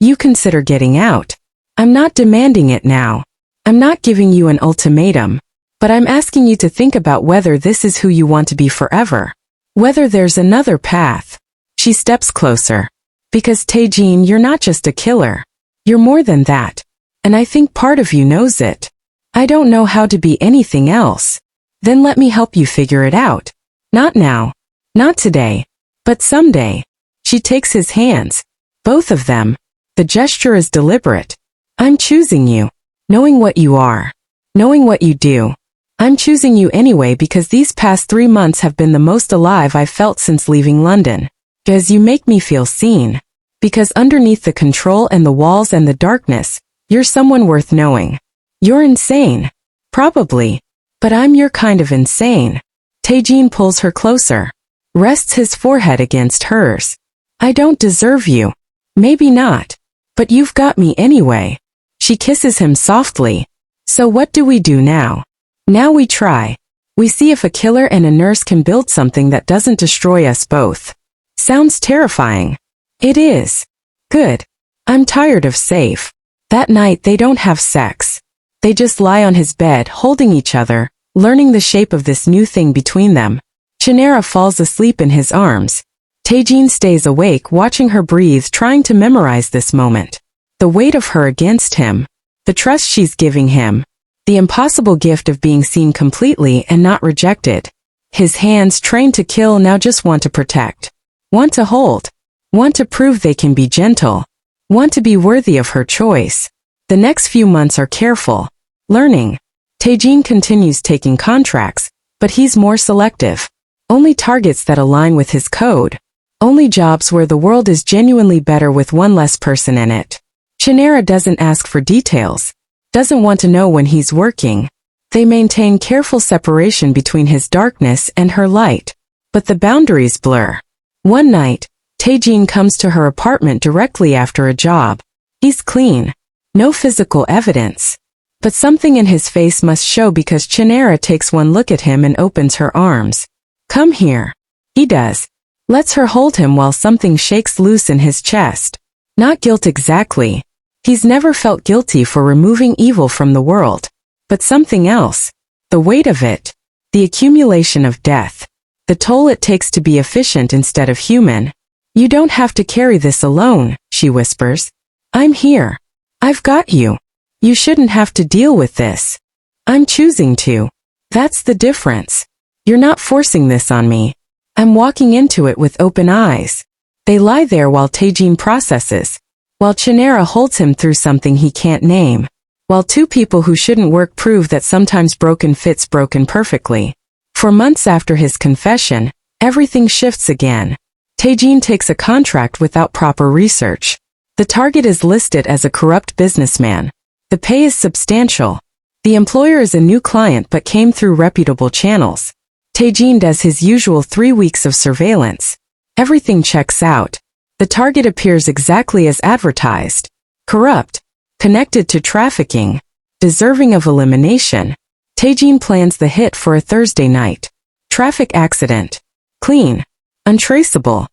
you consider getting out. I'm not demanding it now. I'm not giving you an ultimatum, but I'm asking you to think about whether this is who you want to be forever. Whether there's another path. She steps closer. Because Tae-jin, you're not just a killer. You're more than that. And I think part of you knows it. I don't know how to be anything else. Then let me help you figure it out. Not now. Not today. But someday. She takes his hands. Both of them. The gesture is deliberate. I'm choosing you. Knowing what you are. Knowing what you do. I'm choosing you anyway because these past 3 months have been the most alive I've felt since leaving London. Because you make me feel seen. Because underneath the control and the walls and the darkness, you're someone worth knowing. You're insane. Probably. But I'm your kind of insane. Tae-jin pulls her closer. Rests his forehead against hers. I don't deserve you. Maybe not. But you've got me anyway. She kisses him softly. So what do we do now? Now we try. We see if a killer and a nurse can build something that doesn't destroy us both. Sounds terrifying. It is. Good. I'm tired of safe. That night they don't have sex. They just lie on his bed holding each other, learning the shape of this new thing between them. Chinara falls asleep in his arms. Tae-jin stays awake watching her breathe, trying to memorize this moment. The weight of her against him. The trust she's giving him. The impossible gift of being seen completely and not rejected. His hands, trained to kill, now just want to protect. Want to hold. Want to prove they can be gentle. Want to be worthy of her choice. The next few months are careful. Learning. Tae-jin continues taking contracts, but he's more selective. Only targets that align with his code. Only jobs where the world is genuinely better with one less person in it. Chinara doesn't ask for details. Doesn't want to know when he's working. They maintain careful separation between his darkness and her light. But the boundaries blur. One night, Tae-jin comes to her apartment directly after a job. He's clean. No physical evidence. But something in his face must show because Chinara takes one look at him and opens her arms. Come here. He does. Lets her hold him while something shakes loose in his chest. Not guilt exactly. He's never felt guilty for removing evil from the world. But something else. The weight of it. The accumulation of death. The toll it takes to be efficient instead of human. You don't have to carry this alone, she whispers. I'm here. I've got you. You shouldn't have to deal with this. I'm choosing to. That's the difference. You're not forcing this on me. I'm walking into it with open eyes. They lie there while Tae-jin processes. While Chinara holds him through something he can't name. While two people who shouldn't work prove that sometimes broken fits broken perfectly. For months after his confession, everything shifts again. Tae-jin takes a contract without proper research. The target is listed as a corrupt businessman. The pay is substantial. The employer is a new client but came through reputable channels. Tae-jin does his usual 3 weeks of surveillance. Everything checks out. The target appears exactly as advertised. Corrupt. Connected to trafficking. Deserving of elimination. Tae-jin plans the hit for a Thursday night. Traffic accident. Clean. Untraceable.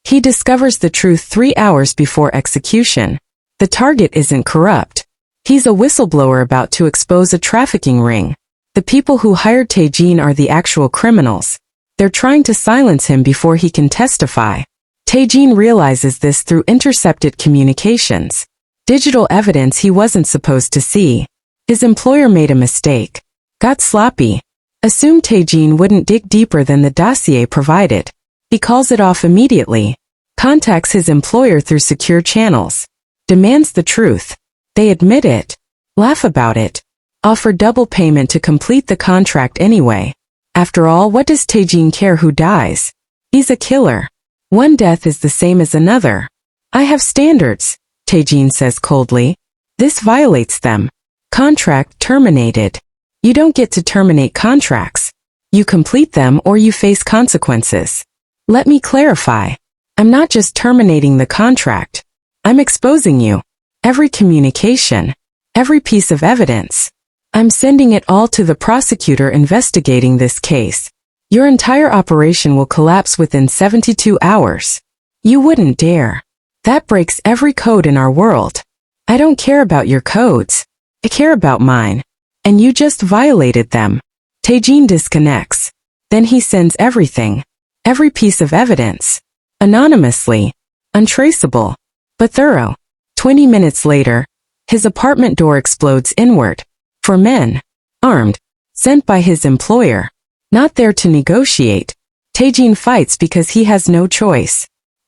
He discovers the truth 3 hours before execution. The target isn't corrupt. He's a whistleblower about to expose a trafficking ring. The people who hired Tae-jin are the actual criminals. They're trying to silence him before he can testify. Tae-jin realizes this through intercepted communications. Digital evidence he wasn't supposed to see. His employer made a mistake. Got sloppy. Assumed Tae-jin wouldn't dig deeper than the dossier provided. He calls it off immediately. Contacts his employer through secure channels. Demands the truth. They admit it. Laugh about it. Offer double payment to complete the contract anyway. After all, what does Tae-jin care who dies? He's a killer. One death is the same as another. I have standards, Tae-jin says coldly. This violates them. Contract terminated. You don't get to terminate contracts. You complete them or you face consequences. Let me clarify. I'm not just terminating the contract. I'm exposing you. Every communication. Every piece of evidence. I'm sending it all to the prosecutor investigating this case. Your entire operation will collapse within 72 hours. You wouldn't dare. That breaks every code in our world. I don't care about your codes. I care about mine. And you just violated them. Tae-jin disconnects. Then he sends everything. Every piece of evidence. Anonymously. Untraceable. But thorough. 20 minutes later, his apartment door explodes inward. 4 men. Armed. Sent by his employer. Not there to negotiate. Tae-jin fights because he has no choice.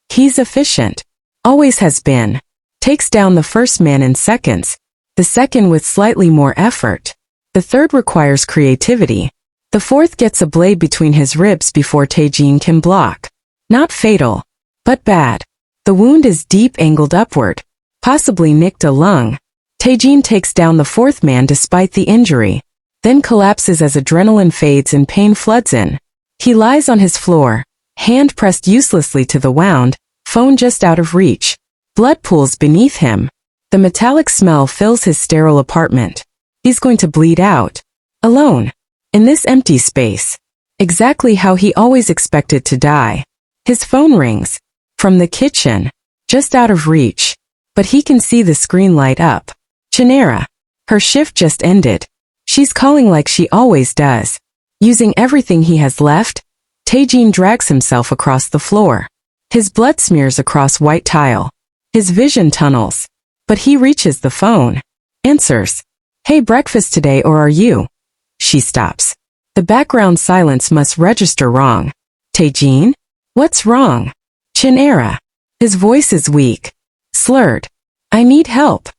He's efficient. Always has been. Takes down the first man in seconds. The second with slightly more effort. The third requires creativity. The fourth gets a blade between his ribs before Tae-jin can block. Not fatal. But bad. The wound is deep, angled upward. Possibly nicked a lung. Tae-jin takes down the fourth man despite the injury. Then collapses as adrenaline fades and pain floods in. He lies on his floor, hand pressed uselessly to the wound, phone just out of reach. Blood pools beneath him. The metallic smell fills his sterile apartment. He's going to bleed out. Alone. In this empty space. Exactly how he always expected to die. His phone rings. From the kitchen. Just out of reach. But he can see the screen light up. Chinara. Her shift just ended. She's calling like she always does. Using everything he has left, Tae-jin drags himself across the floor. His blood smears across white tile. His vision tunnels. But he reaches the phone. Answers. Hey, breakfast today or are you? She stops. The background silence must register wrong. Tae-jin? What's wrong? Chinara. His voice is weak. Slurred. I need help.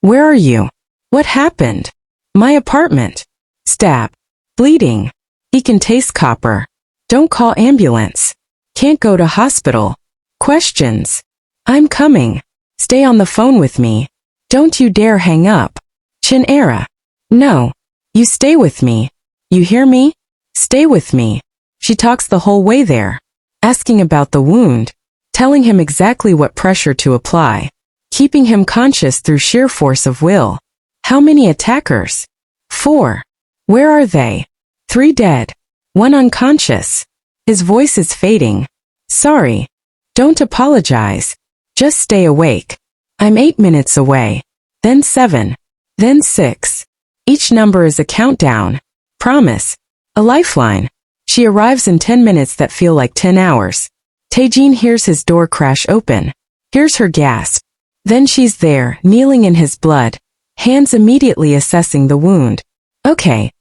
Where are you? What happened? My apartment. Stab. Bleeding. He can taste copper. Don't call ambulance. Can't go to hospital. Questions. I'm coming. Stay on the phone with me. Don't you dare hang up. Chinara. No. You stay with me. You hear me? Stay with me. She talks the whole way there. Asking about the wound. Telling him exactly what pressure to apply. Keeping him conscious through sheer force of will. How many attackers? 4. Where are they? 3 dead. 1 unconscious. His voice is fading. Sorry. Don't apologize. Just stay awake. I'm 8 minutes away. Then 7. Then 6. Each number is a countdown. Promise. A lifeline. She arrives in 10 minutes that feel like 10 hours. Tae-jin hears his door crash open. Hears her gasp. Then she's there, kneeling in his blood. Hands immediately assessing the wound. Okay.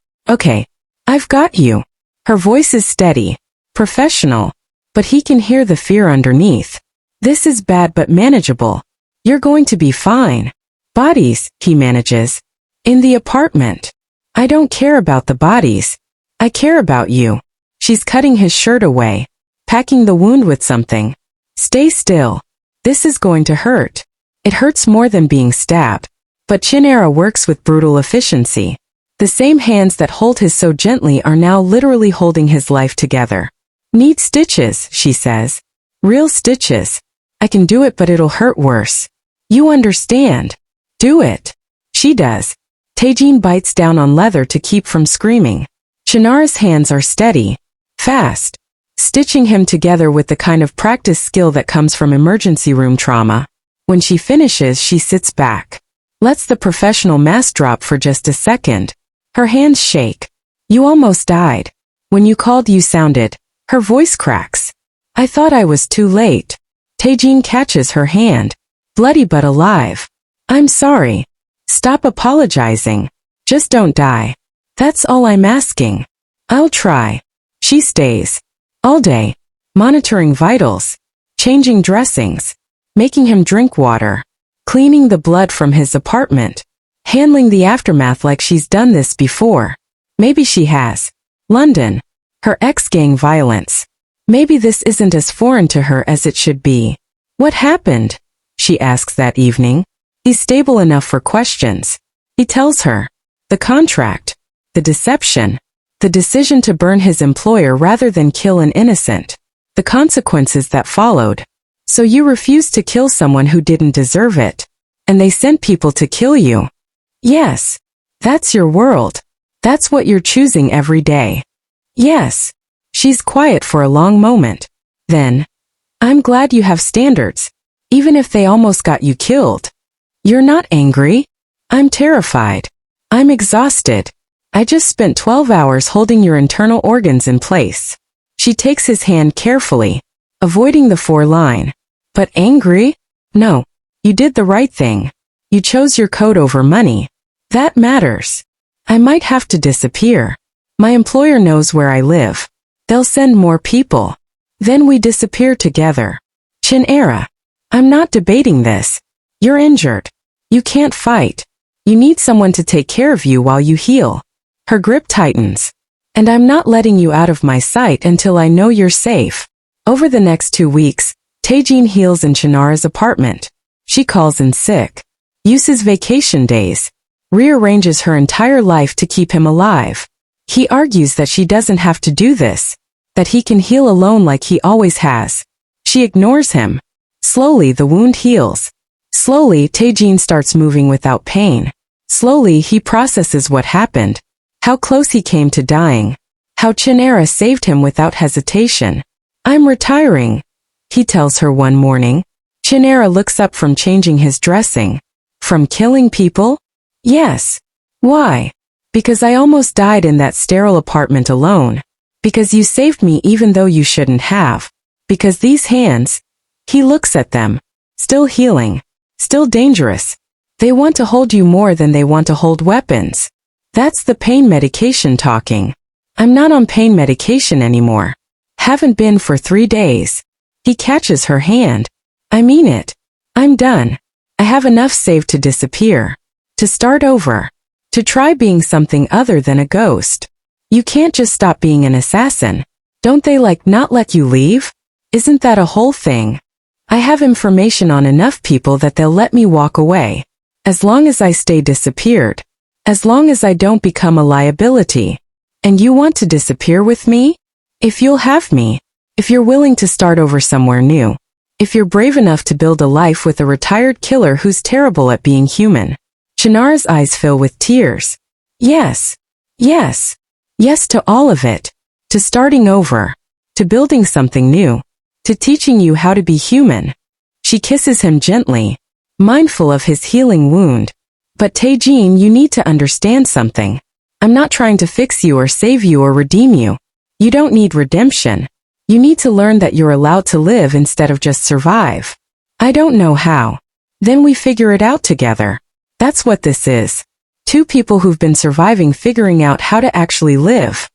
I've got you. Her voice is steady. Professional. But he can hear the fear underneath. This is bad but manageable. You're going to be fine. Bodies, he manages. In the apartment. I don't care about the bodies. I care about you. She's cutting his shirt away. Packing the wound with something. Stay still. This is going to hurt. It hurts more than being stabbed. But Chinara works with brutal efficiency. The same hands that hold his so gently are now literally holding his life together. Need stitches, she says. Real stitches. I can do it but it'll hurt worse. You understand. Do it. She does. Tae-jin bites down on leather to keep from screaming. Chinara's hands are steady. Fast. Stitching him together with the kind of practice skill that comes from emergency room trauma. When she finishes, she sits back. Lets the professional mask drop for just a second. Her hands shake. You almost died. When you called you sounded. Her voice cracks. I thought I was too late. Tae-jin catches her hand. Bloody but alive. I'm sorry. Stop apologizing. Just don't die. That's all I'm asking. I'll try. She stays. All day. Monitoring vitals. Changing dressings. Making him drink water. Cleaning the blood from his apartment. Handling the aftermath like she's done this before. Maybe she has. London. Her ex-gang violence. Maybe this isn't as foreign to her as it should be. What happened? She asks that evening. He's stable enough for questions. He tells her. The contract. The deception. The decision to burn his employer rather than kill an innocent. The consequences that followed. So you refused to kill someone who didn't deserve it. And they sent people to kill you. Yes. That's your world. That's what you're choosing every day. Yes. She's quiet for a long moment. Then, I'm glad you have standards. even if they almost got you killed. You're not angry? I'm terrified. I'm exhausted. I just spent 12 hours holding your internal organs in place. She takes his hand carefully, avoiding the foreline. But angry? No. You did the right thing. You chose your code over money. That matters. I might have to disappear. My employer knows where I live. They'll send more people. Then we disappear together. Chinara. I'm not debating this. You're injured. You can't fight. You need someone to take care of you while you heal. Her grip tightens. And I'm not letting you out of my sight until I know you're safe. Over the next 2 weeks, Tae-jin heals in Chinara's apartment. She calls in sick. Uses vacation days. Rearranges her entire life to keep him alive. He argues that she doesn't have to do this. That he can heal alone like he always has. She ignores him. Slowly the wound heals. Slowly Tae-jin starts moving without pain. Slowly he processes what happened. How close he came to dying. How Chinara saved him without hesitation. I'm retiring, he tells her one morning. Chinara looks up from changing his dressing. From killing people? Yes. Why? Because I almost died in that sterile apartment alone. Because you saved me even though you shouldn't have. Because these hands, he looks at them, still healing, still dangerous. They want to hold you more than they want to hold weapons. That's the pain medication talking. I'm not on pain medication anymore. Haven't been for 3 days. He catches her hand. I mean it. I'm done. I have enough saved to disappear. To start over. To try being something other than a ghost. You can't just stop being an assassin. Don't they not let you leave? Isn't that a whole thing? I have information on enough people that they'll let me walk away. As long as I stay disappeared. As long as I don't become a liability. And you want to disappear with me? If you'll have me. If you're willing to start over somewhere new. If you're brave enough to build a life with a retired killer who's terrible at being human. Chinara's eyes fill with tears. Yes. Yes. Yes to all of it. To starting over. To building something new. To teaching you how to be human. She kisses him gently, mindful of his healing wound. But Tae-jin, you need to understand something. I'm not trying to fix you or save you or redeem you. You don't need redemption. You need to learn that you're allowed to live instead of just survive. I don't know how. Then we figure it out together. That's what this is. 2 people who've been surviving figuring out how to actually live.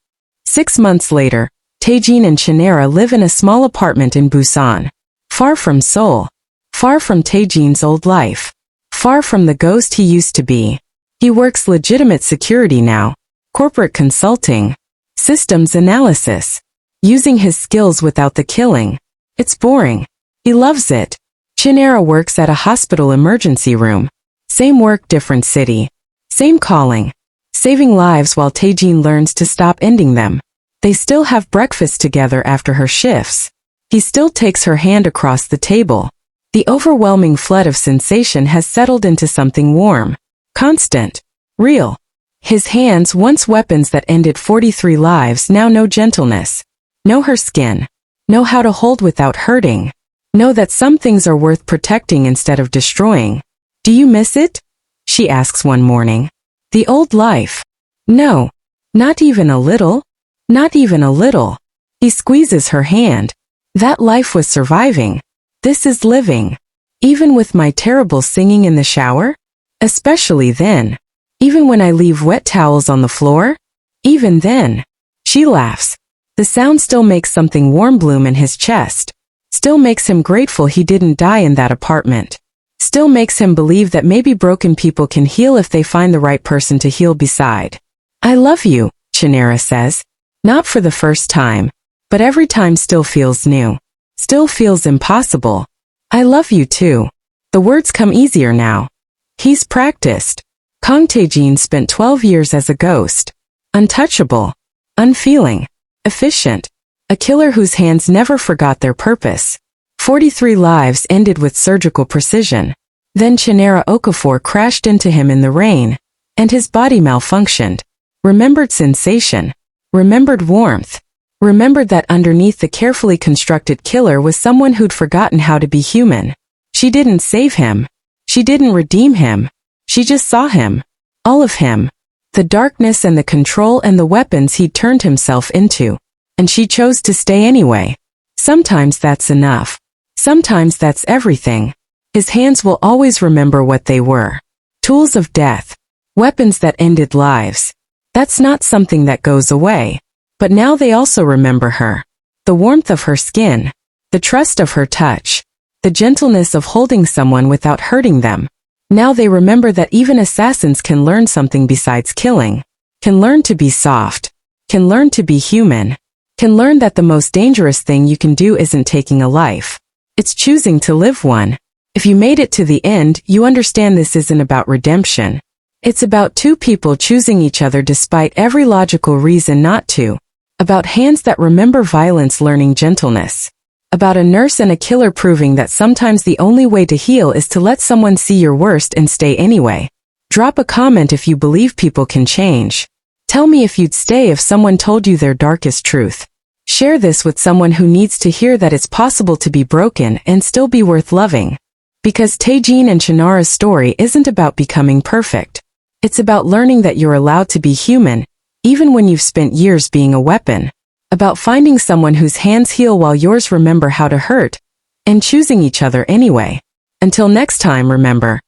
6 months later, Tae-jin and Chinara live in a small apartment in Busan. Far from Seoul. Far from Tae-jin's old life. Far from the ghost he used to be. He works legitimate security now. Corporate consulting. Systems analysis. Using his skills without the killing. It's boring. He loves it. Chinara works at a hospital emergency room. Same work, different city. Same calling. Saving lives while Tae-jin learns to stop ending them. They still have breakfast together after her shifts. He still takes her hand across the table. The overwhelming flood of sensation has settled into something warm. Constant. Real. His hands, once weapons that ended 43 lives, now know gentleness. Know her skin. Know how to hold without hurting. Know that some things are worth protecting instead of destroying. Do you miss it? She asks one morning. The old life. No. Not even a little. Not even a little. He squeezes her hand. That life was surviving. This is living. Even with my terrible singing in the shower? Especially then. Even when I leave wet towels on the floor? Even then. She laughs. The sound still makes something warm bloom in his chest. Still makes him grateful he didn't die in that apartment. Still makes him believe that maybe broken people can heal if they find the right person to heal beside. I love you, Chinara says. Not for the first time. But every time still feels new. Still feels impossible. I love you too. The words come easier now. He's practiced. Kang Tae-jin spent 12 years as a ghost. Untouchable. Unfeeling. Efficient. A killer whose hands never forgot their purpose. 43 lives ended with surgical precision. Then Chinara Okofor crashed into him in the rain. And his body malfunctioned. Remembered sensation. Remembered warmth. Remembered that underneath the carefully constructed killer was someone who'd forgotten how to be human. She didn't save him. She didn't redeem him. She just saw him. All of him. The darkness and the control and the weapons he'd turned himself into. And she chose to stay anyway. Sometimes that's enough. Sometimes that's everything. His hands will always remember what they were. Tools of death. Weapons that ended lives. That's not something that goes away. But now they also remember her. The warmth of her skin. The trust of her touch. The gentleness of holding someone without hurting them. Now they remember that even assassins can learn something besides killing. Can learn to be soft. Can learn to be human. Can learn that the most dangerous thing you can do isn't taking a life. It's choosing to live one. If you made it to the end, you understand this isn't about redemption. It's about two people choosing each other despite every logical reason not to. About hands that remember violence learning gentleness. About a nurse and a killer proving that sometimes the only way to heal is to let someone see your worst and stay anyway. Drop a comment if you believe people can change. Tell me if you'd stay if someone told you their darkest truth. Share this with someone who needs to hear that it's possible to be broken and still be worth loving. Because Tae-jin and Chinara's story isn't about becoming perfect. It's about learning that you're allowed to be human, even when you've spent years being a weapon. About finding someone whose hands heal while yours remember how to hurt, and choosing each other anyway. Until next time, remember,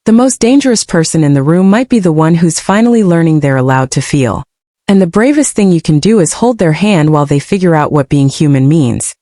the most dangerous person in the room might be the one who's finally learning they're allowed to feel. And the bravest thing you can do is hold their hand while they figure out what being human means.